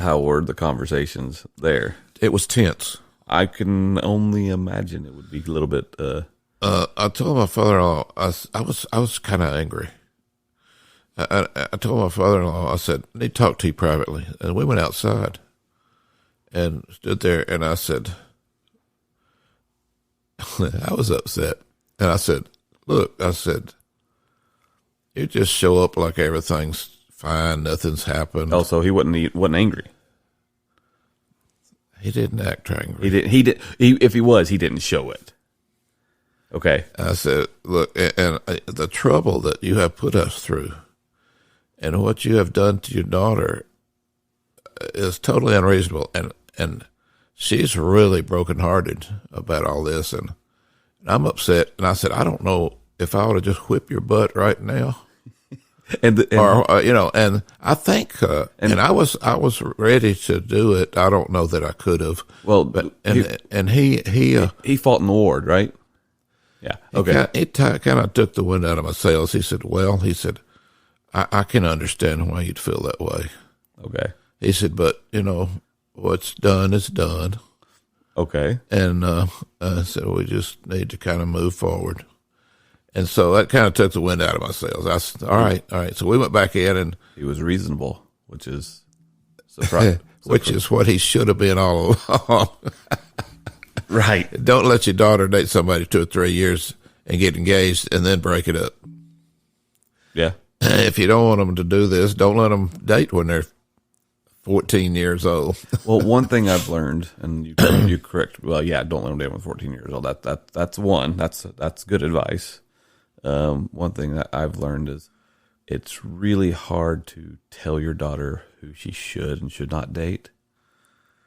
how were the conversations there? It was tense. I can only imagine it would be a little bit. I told my father-in-law, I was kind of angry. I told my father-in-law, I said, I need to talk to you privately. And we went outside and stood there, and I said, I was upset. And I said, look, I said, you just show up like everything's fine, nothing's happened. Oh, so he wasn't angry. He didn't act angry. If he was, he didn't show it. Okay. I said, look, and the trouble that you have put us through and what you have done to your daughter is totally unreasonable. And she's really brokenhearted about all this. And I'm upset. And I said, I don't know if I ought to just whip your butt right now. And I think, and I was ready to do it. I don't know that I could have. Well, but he fought in the ward, right? Yeah. Okay. He kind of took the wind out of my sails. He said, I can understand why you'd feel that way. Okay. He said, but what's done is done. Okay. And so we just need to kind of move forward. And so that kind of took the wind out of my sails. I said, all right. So we went back in, and he was reasonable, which is surprising. Which is what he should have been all along. Right. Don't let your daughter date somebody 2 or 3 years and get engaged and then break it up. Yeah. If you don't want them to do this, don't let them date when they're 14 years old. Well, one thing I've learned, and you correct. Well, yeah, don't let them date when 14 years old. That's one. That's good advice. One thing that I've learned is it's really hard to tell your daughter who she should and should not date,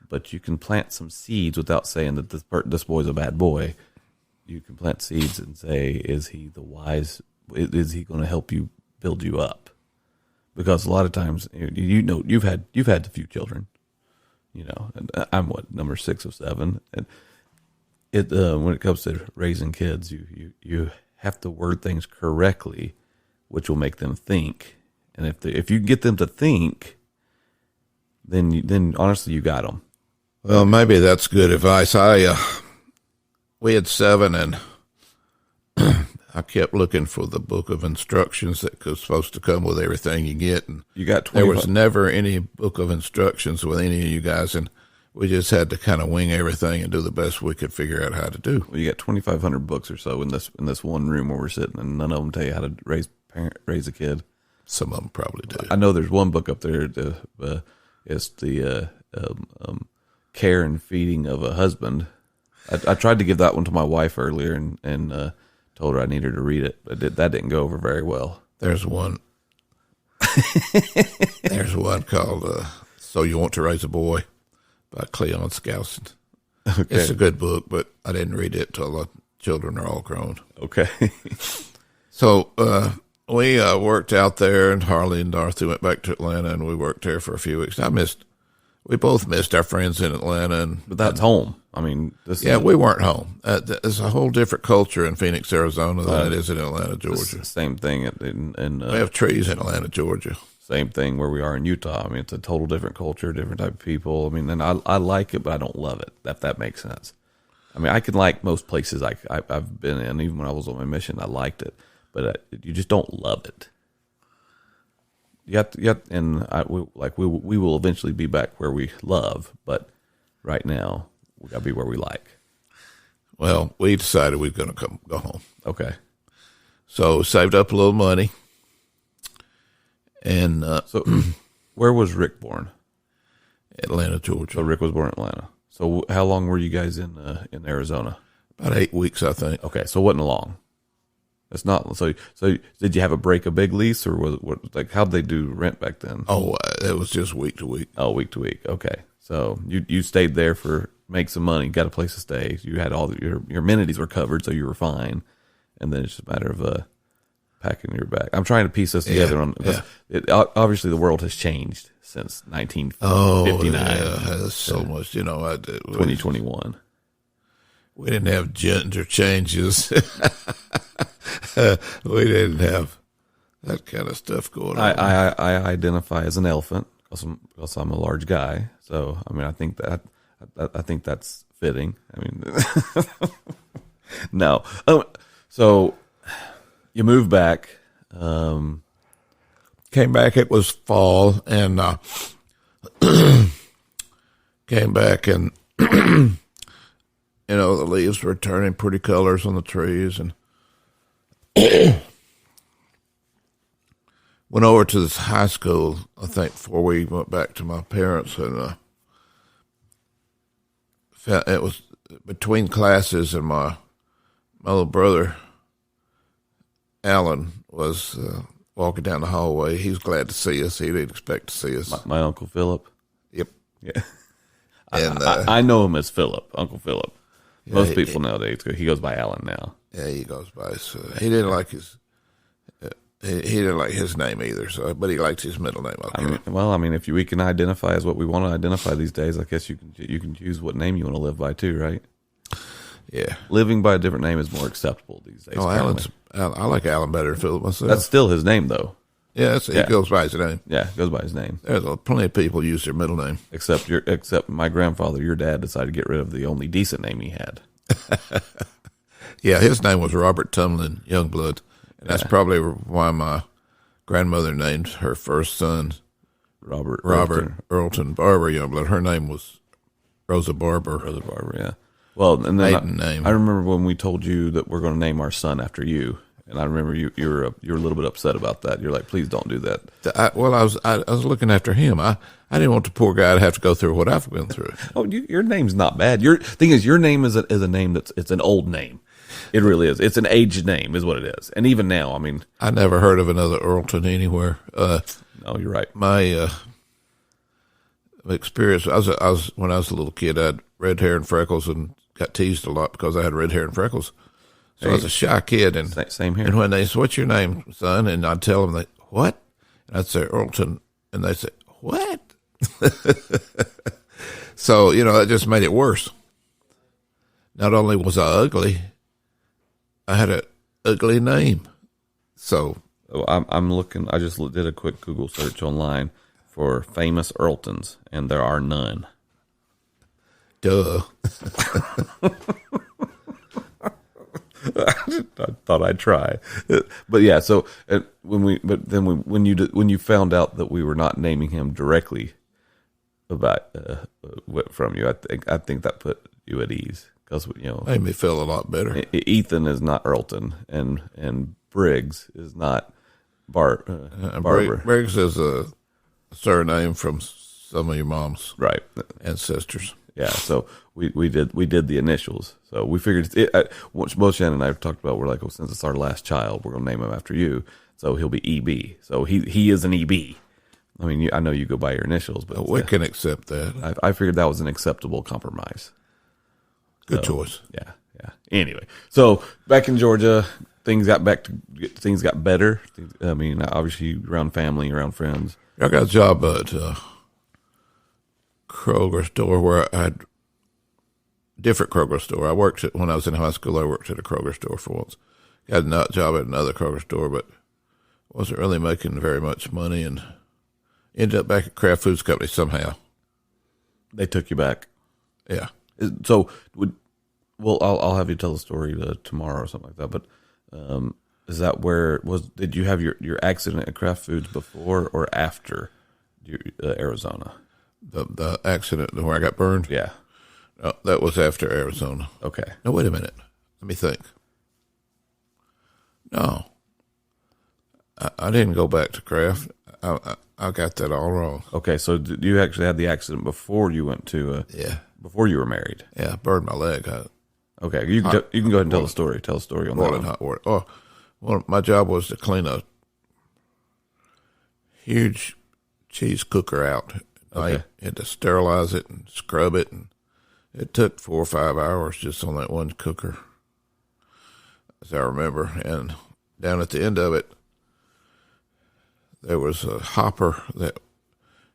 but you can plant some seeds without saying that this boy's a bad boy. You can plant seeds and say, is he the wise? Is he going to help you build you up? Because a lot of times, you've had a few children, and I'm number 6 of 7, and when it comes to raising kids, you have to word things correctly, which will make them think. And if you get them to think, then honestly, you got them. Well, maybe that's good advice. We had 7, and I kept looking for the book of instructions that was supposed to come with everything you get. And you got 20. There was never any book of instructions with any of you guys, and we just had to kind of wing everything and do the best we could figure out how to do. Well, you got 2,500 books or so in this one room where we're sitting, and none of them tell you how to raise a kid. Some of them probably do. I know there's one book up there. It's the care and feeding of a husband. I tried to give that one to my wife earlier and told her I needed to read it, but that didn't go over very well. There's one. There's one called "So You Want to Raise a Boy" by Cleon Skousen. Okay. It's a good book, but I didn't read it till the children are all grown. Okay. So we worked out there, and Harley and Dorothy went back to Atlanta, and we worked there for a few weeks. We both missed our friends in Atlanta, but that's home. I mean, we weren't home. There's a whole different culture in Phoenix, Arizona than it is in Atlanta, Georgia. Same thing in we have trees in Atlanta, Georgia. Same thing where we are in Utah. I mean, it's a total different culture, different type of people. I mean, and I like it, but I don't love it, if that makes sense. I mean, I can like most places I've been in. Even when I was on my mission, I liked it, but you just don't love it. We will eventually be back where we love, but right now we got to be where we like. Well, we decided we were going to go home. Okay. So saved up a little money. And so where was Rick born? Atlanta, Georgia. So Rick was born in Atlanta. So how long were you guys in Arizona? About 8 weeks, I think. Okay, so it wasn't long. It's not so. Did you have a break a big lease, or how'd they do rent back then? Oh, it was just week to week. Oh, week to week. Okay, so you stayed there make some money, got a place to stay. You had all your amenities were covered, so you were fine. And then it's just a matter of packing your bag. I'm trying to piece this together obviously the world has changed since 1959. Oh, yeah, there's so much. 2021. We didn't have gender changes. We didn't have that kind of stuff going on. I identify as an elephant because I'm a large guy. So I mean, I think that's fitting. I mean, no. So you moved back. Came back, it was fall, and came back, and the leaves were turning pretty colors on the trees, and went over to this high school, I think, before we went back to my parents, and it was between classes, and my little brother, Alan, was walking down the hallway. He was glad to see us. He didn't expect to see us. My Uncle Philip. Yep. Yeah. And I know him as Philip, Uncle Philip. Most Yeah, people nowadays, he goes by Alan now. yeah, he goes by. So he didn't like his. He didn't like his name either. So, but he liked his middle name. Okay. I mean, if we can identify as what we want to identify these days, I guess you can choose what name you want to live by too, right? Yeah. Living by a different name is more acceptable these days. Oh, apparently. I like Alan better than Philip myself. That's still his name, though. Yeah, he goes by his name. Yeah, goes by his name. There's plenty of people use their middle name. Except my grandfather, your dad, decided to get rid of the only decent name he had. Yeah, his name was Robert Tumlin Youngblood. And that's probably why my grandmother named her first son Robert Earlton Barber Youngblood. Her name was Rosa Barber. Rosa Barber, yeah. Well, and then Maiden name. I remember when we told you that we're going to name our son after you, and I remember you were a little bit upset about that. You're like, please don't do that. I was looking after him. I didn't want the poor guy to have to go through what I've been through. Oh, your name's not bad. Your thing is, your name is a name it's an old name. It really is. It's an aged name, is what it is. And even now, I mean, I never heard of another Earlton anywhere. No, you're right. My experience. I was when I was a little kid. I had red hair and freckles, and got teased a lot because I had red hair and freckles. So I was a shy kid, and same here. And when they said, "What's your name, son?" and I'd tell them, "What?" and I'd say Earlton, and they'd say, "What?" So that just made it worse. Not only was I ugly, I had an ugly name. So I'm looking. I just did a quick Google search online for famous Earltons, and there are none. Duh. I thought I'd try, but yeah. So when you found out that we were not naming him directly about from you, I think that put you at ease because made me feel a lot better. Ethan is not Earlton, and Briggs is not Barber. Briggs is a surname from some of your mom's ancestors. Yeah, so we did the initials. So we figured both Shannon and I have talked about. We're like, since it's our last child, we're gonna name him after you. So he'll be EB. So he is an EB. I mean, I know you go by your initials, but we can accept that. I figured that was an acceptable compromise. Good choice. Yeah. Anyway, so back in Georgia, things got better. I mean, obviously around family, around friends. I got a job at Kroger store where I had different Kroger store. I worked when I was in high school. I worked at a Kroger store for once. Got a job at another Kroger store, but wasn't really making very much money, and ended up back at Kraft Foods Company somehow. They took you back. Yeah. So I'll have you tell the story tomorrow or something like that. But is that where did you have your accident at Kraft Foods before or after Arizona? The accident where I got burned? Yeah. No, that was after Arizona. Okay. No, wait a minute. Let me think. No. I didn't go back to Kraft. I got that all wrong. Okay, so you actually had the accident before you went to before you were married. Yeah, I burned my leg. Okay, you can go ahead and tell the story. Tell the story on that one. Hot water. Oh, well, my job was to clean a huge cheese cooker out. Okay. I had to sterilize it and scrub it, and it took 4 or 5 hours just on that one cooker, as I remember. And down at the end of it, there was a hopper that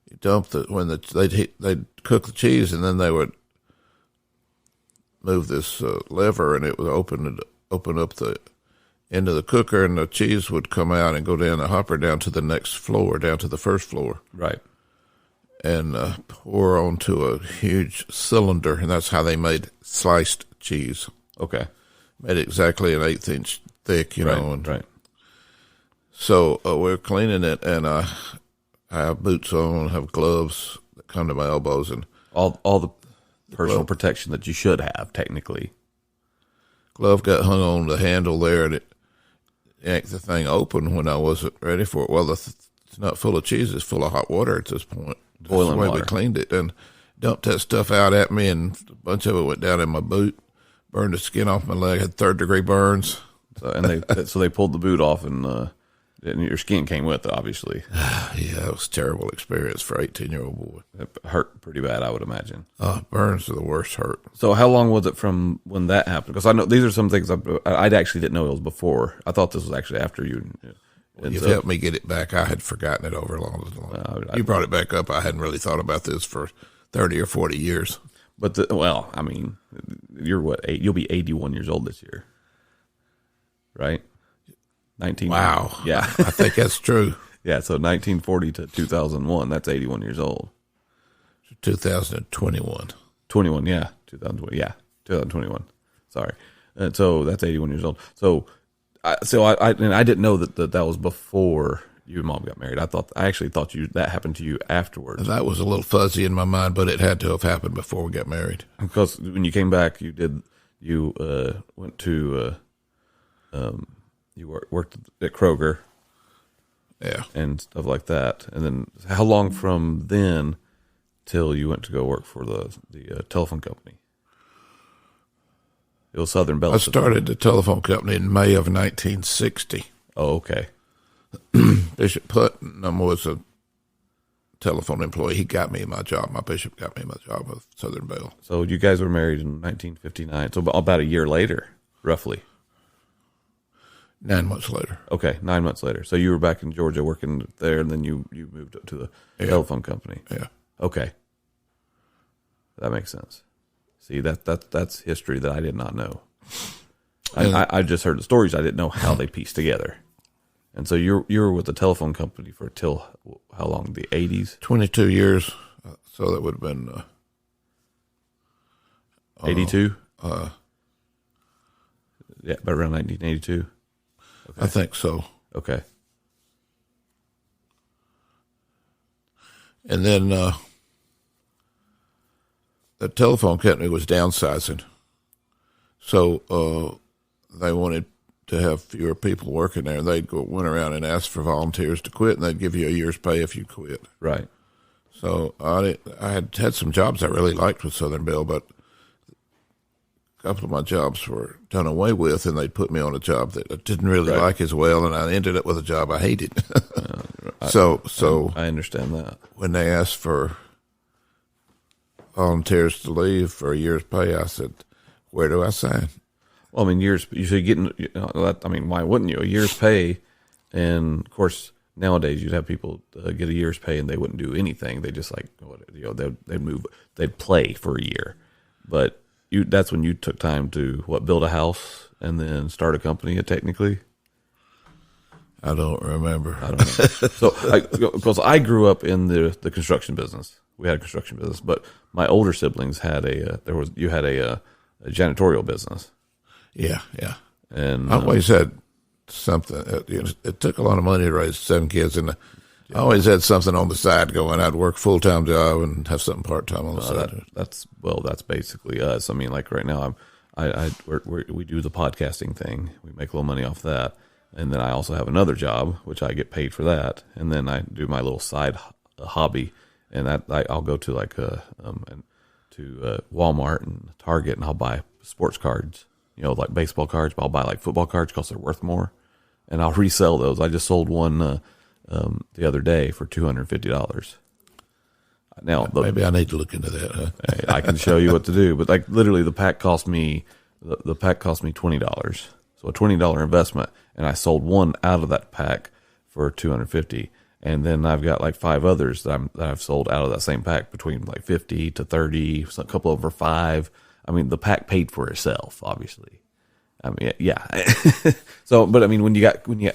you dumped when they'd cook the cheese, and then they would move this lever, and it would open up the end of the cooker, and the cheese would come out and go down the hopper down to the next floor, down to the first floor. Right. and pour onto a huge cylinder, and that's how they made sliced cheese. Okay. Made exactly an 1/8 inch thick, you know. And right. So we're cleaning it, and I have boots on, have gloves that come to my elbows, and all the personal protection that you should have, technically. Glove got hung on the handle there, and it yanked the thing open when I wasn't ready for it. Well, it's not full of cheese; it's full of hot water at this point. Boiling That's the way water. we cleaned it, and dumped that stuff out at me, and a bunch of it went down in my boot, burned the skin off my leg, had 3rd-degree burns. So, they pulled the boot off, and your skin came with it, obviously. Yeah, it was a terrible experience for an 18-year-old boy. It hurt pretty bad, I would imagine. Burns are the worst hurt. So how long was it from when that happened? Because I know these are some things I actually didn't know it was before. I thought this was actually after you. You've helped me get it back. I had forgotten it over a long time. You brought it back up. I hadn't really thought about this for 30 or 40 years. But I mean, you're what? You'll be 81 years old this year, right? 19. Wow. Yeah, I think that's true. Yeah. So 1940 to 2001. That's 81 years old. 2021. 21. Yeah. 2020. Yeah. 2021. Sorry. And so that's 81 years old. So I didn't know that was before you and Mom got married. I actually thought that happened to you afterwards. That was a little fuzzy in my mind, but it had to have happened before we got married. Because when you came back, you went to you worked at Kroger, yeah, and stuff like that. And then how long from then till you went to go work for the telephone company? It was Southern Bell. I started the telephone company in May of 1960. Oh, okay. Bishop Putnam was a telephone employee. He got me my job. My bishop got me my job with Southern Bell. So you guys were married in 1959. So about a year later, roughly. 9 months later. Okay, 9 months later. So you were back in Georgia working there, and then you moved up to the telephone company. Yeah. Okay. That makes sense. See, that's history that I did not know. I just heard the stories. I didn't know how they pieced together. And so you were with the telephone company for till how long? The 80s? 22 years. So that would have been 82? Yeah, about around 1982. Okay. I think so. Okay. And then the telephone company was downsizing. So they wanted to have fewer people working there. They'd went around and asked for volunteers to quit, and they'd give you a year's pay if you quit. Right. So I had some jobs I really liked with Southern Bell, but a couple of my jobs were done away with, and they'd put me on a job that I didn't really like as well, and I ended up with a job I hated. So I understand that. When they asked for volunteers to leave for a year's pay, I said, "Where do I sign?" Well, I mean, you should get. I mean, why wouldn't you? A year's pay, and of course, nowadays you'd have people get a year's pay and they wouldn't do anything. They just they'd move, they'd play for a year. But that's when you took time to build a house and then start a company. Technically, I don't remember. I don't know. So, because I grew up in the construction business, we had a construction business, but my older siblings had a janitorial business. Yeah. And I always had something. It took a lot of money to raise 7 kids, and I always had something on the side going. I'd work full-time job and have something part-time on the side. That's basically us. I mean, like right now, we do the podcasting thing. We make a little money off that, and then I also have another job which I get paid for that, and then I do my little side hobby, and I'll go to Walmart and Target, and I'll buy sports cards. Like baseball cards, but I'll buy like football cards because they're worth more, and I'll resell those. I just sold one the other day for $250. Now, maybe I need to look into that. Huh? I can show you what to do, but like literally, the pack cost me $20, so a $20 investment, and I sold one out of that pack for $250, and then I've got like 5 others that I've sold out of that same pack between like $50 to $30, a couple over $5. I mean, the pack paid for itself, obviously. I mean, yeah. So, but I mean,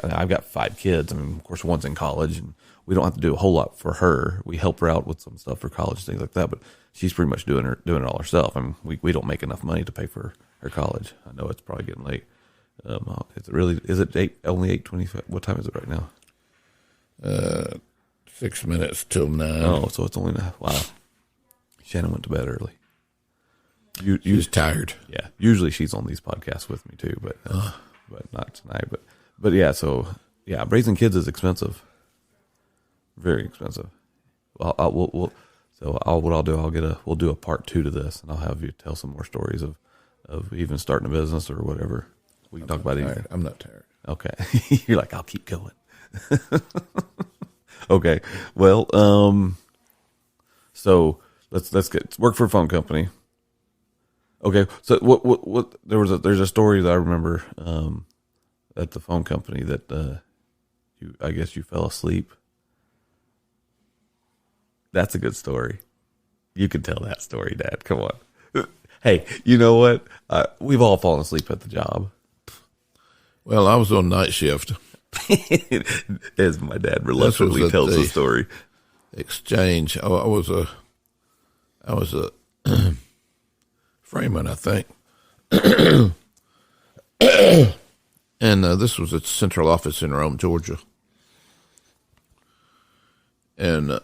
I've got 5 kids. I mean, of course, one's in college, and we don't have to do a whole lot for her. We help her out with some stuff for college, things like that. But she's pretty much doing it all herself. I mean, we don't make enough money to pay for her college. I know it's probably getting late. Is it only 8:25? What time is it right now? 6 minutes till 9. Oh, so it's only now. Wow. Shannon went to bed early. She's tired. Yeah. Usually she's on these podcasts with me too, but not tonight. But yeah. So yeah, raising kids is expensive. Very expensive. What I'll do, we'll do a part 2 to this, and I'll have you tell some more stories of even starting a business or whatever. We can talk about it. I'm not tired. Okay. You're like, I'll keep going. Okay. Well, so let's work for a phone company. Okay. So what there's a story that I remember, at the phone company that, I guess you fell asleep. That's a good story. You can tell that story, Dad. Come on. Hey, you know what? We've all fallen asleep at the job. Well, I was on night shift. As my dad reluctantly tells the story. Exchange. I was a Freeman, I think. And this was at central office in Rome, Georgia. And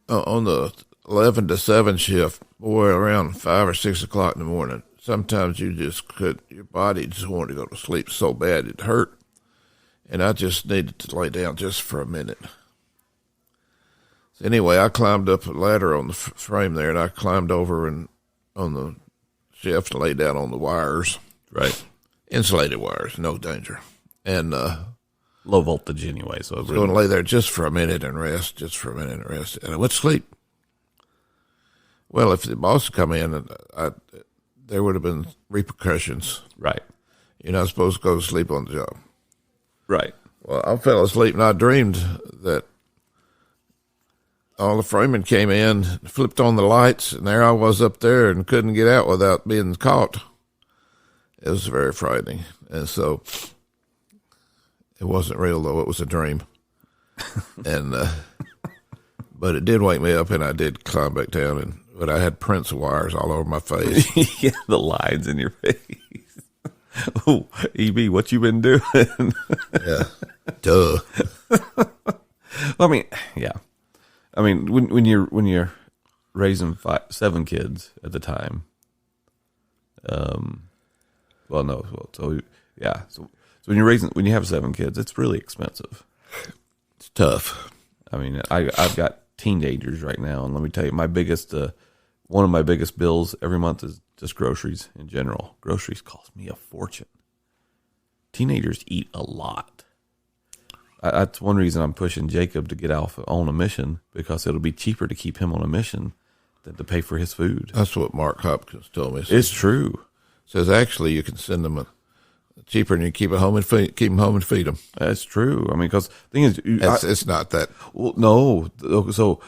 on the 11 to 7 shift, boy, around 5 or 6 o'clock in the morning, sometimes you just could, your body just wanted to go to sleep so bad it hurt. And I just needed to lay down just for a minute. So anyway, I climbed up a ladder on the frame there, and I climbed over and on the shift and laid down on the wires. Right. Insulated wires, no danger. And low voltage anyway, so I was going to lay there just for a minute and rest, and I went to sleep. Well, if the boss had come in, there would have been repercussions. Right. You're not supposed to go to sleep on the job. Right. Well, I fell asleep, and I dreamed that all the framing came in, flipped on the lights, and there I was up there and couldn't get out without being caught. It was very frightening. And so it wasn't real, though. It was a dream. And but it did wake me up, and I did climb back down, but I had prints of wires all over my face. Yeah, the lines in your face. Oh, EB, what you been doing? Yeah. Duh. I mean, yeah. I mean, when you're raising 7 kids at the time, so when you have 7 kids, it's really expensive. It's tough. I mean, I've got teenagers right now, and let me tell you, one of my biggest bills every month is just groceries in general. Groceries cost me a fortune. Teenagers eat a lot. That's one reason I'm pushing Jacob to get off on a mission, because it'll be cheaper to keep him on a mission than to pay for his food. That's what Mark Hopkins told me. It's true. Says actually you can send them cheaper and you keep them home and feed them. That's true. I mean, because the thing is, it's not that. Well, no. So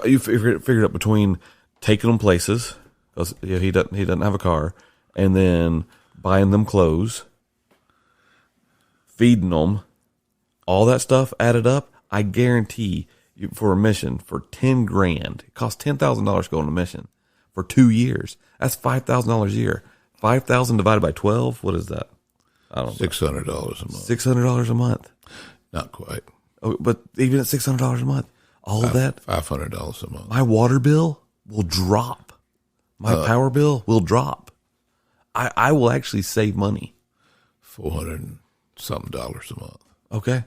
you figured out between taking them places, because he doesn't have a car, and then buying them clothes, feeding them. All that stuff added up, I guarantee you, for a mission for $10,000, it costs $10,000 to go on a mission for 2 years. That's $5,000 a year. 5,000 divided by 12, what is that? I don't know. $600 a month. $600 a month. Not quite. Oh, but even at $600 a month, of that, $500 a month. My water bill will drop. My power bill will drop. I will actually save money. $400 and something a month. Okay.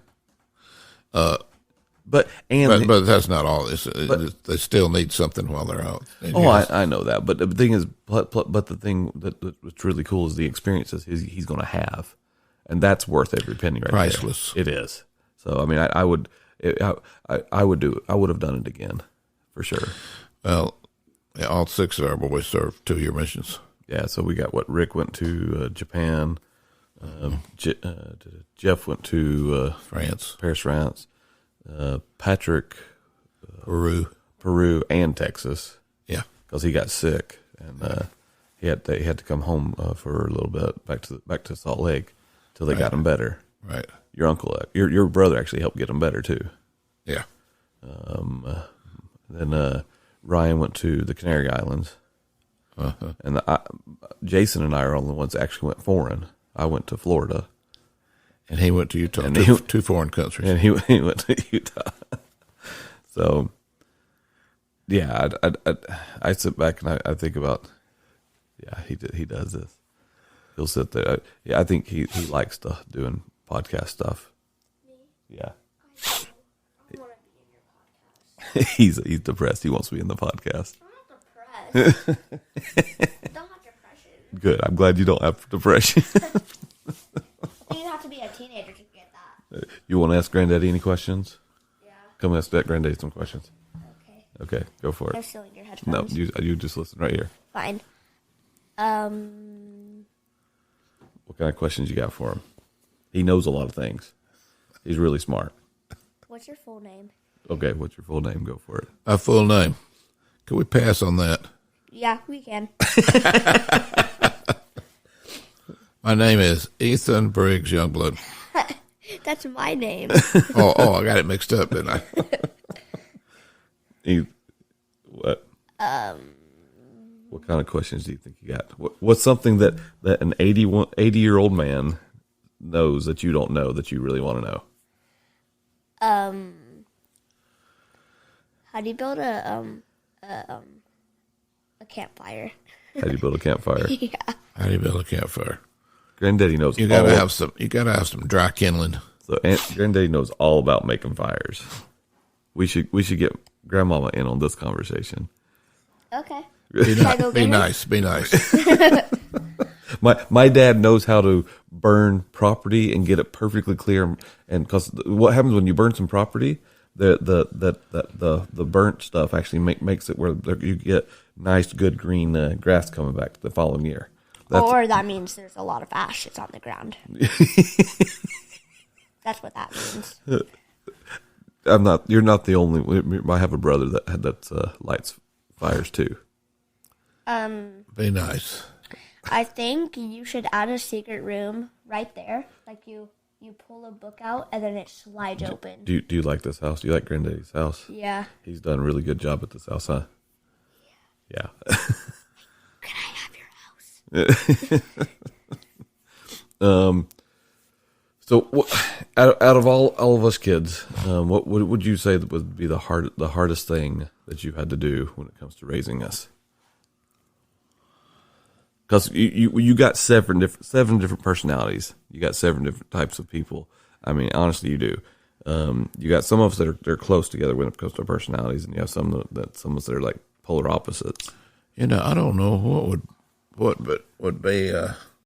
But that's not all. They still need something while they're out. I know that. But the thing is, but the thing that's really cool is the experiences he's going to have, and that's worth every penny. Right, priceless. There. It is. So I mean, I would have done it again, for sure. Well, yeah, all 6 of our boys served 2-year missions. Yeah. So we got Rick went to Japan. Jeff went to Paris, France. Patrick, Peru, and Texas. Yeah, because he got sick, and he had to come home for a little bit back to Salt Lake till they got him better. Right. Your uncle, your brother actually helped get him better too. Yeah. Then Ryan went to the Canary Islands, and Jason and I are only ones that actually went foreign. I went to Florida, and he went to Utah. And two foreign countries, and he went to Utah. So, yeah, I sit back and I think about, yeah, he does this. He'll sit there. I think he likes doing podcast stuff. Me? Yeah. I want to be in your podcast. He's depressed. He wants to be in the podcast. I'm not depressed. Don't have depression. Good. I'm glad you don't have depression. You have to be a teenager to get that. You want to ask Granddaddy any questions? Yeah. Come ask that Granddaddy some questions. Okay. Okay, go for I'm it. stealing your No, headphones. you just listen right here. Fine. What kind of questions you got for him? He knows a lot of things. He's really smart. What's your full name? Okay, what's your full name? Go for it. My full name. Can we pass on that? Yeah, we can. My name is Ethan Briggs Youngblood. That's my name. Oh, I got it mixed up, didn't I? What? What kind of questions do you think you got? What's something that an 80-year-old man knows that you don't know that you really want to know? How do you build a campfire? How do you build a campfire? Yeah. How do you build a campfire? Granddaddy knows. You gotta have some dry kindling. So Granddaddy knows all about making fires. We should get Grandmama in on this conversation. Okay. Be nice. My dad knows how to burn property and get it perfectly clear. And because what happens when you burn some property, the burnt stuff actually makes it where you get nice, good green grass coming back the following year. Or that means there's a lot of ashes on the ground. That's what that means. You're not the only. I have a brother that lights fires too. Be nice. I think you should add a secret room right there. Like you pull a book out and then it slides open. Do you like this house? Do you like Granddaddy's house? Yeah. He's done a really good job at this house, huh? Yeah. Can I have your house? So out of all of us kids, what would you say that would be the hardest thing that you had to do when it comes to raising us? Because you got seven different personalities. You got 7 different types of people. I mean, honestly, you do. You got some of us that are close together when it comes to personalities, and you have some of us that are like polar opposites. I don't know what would be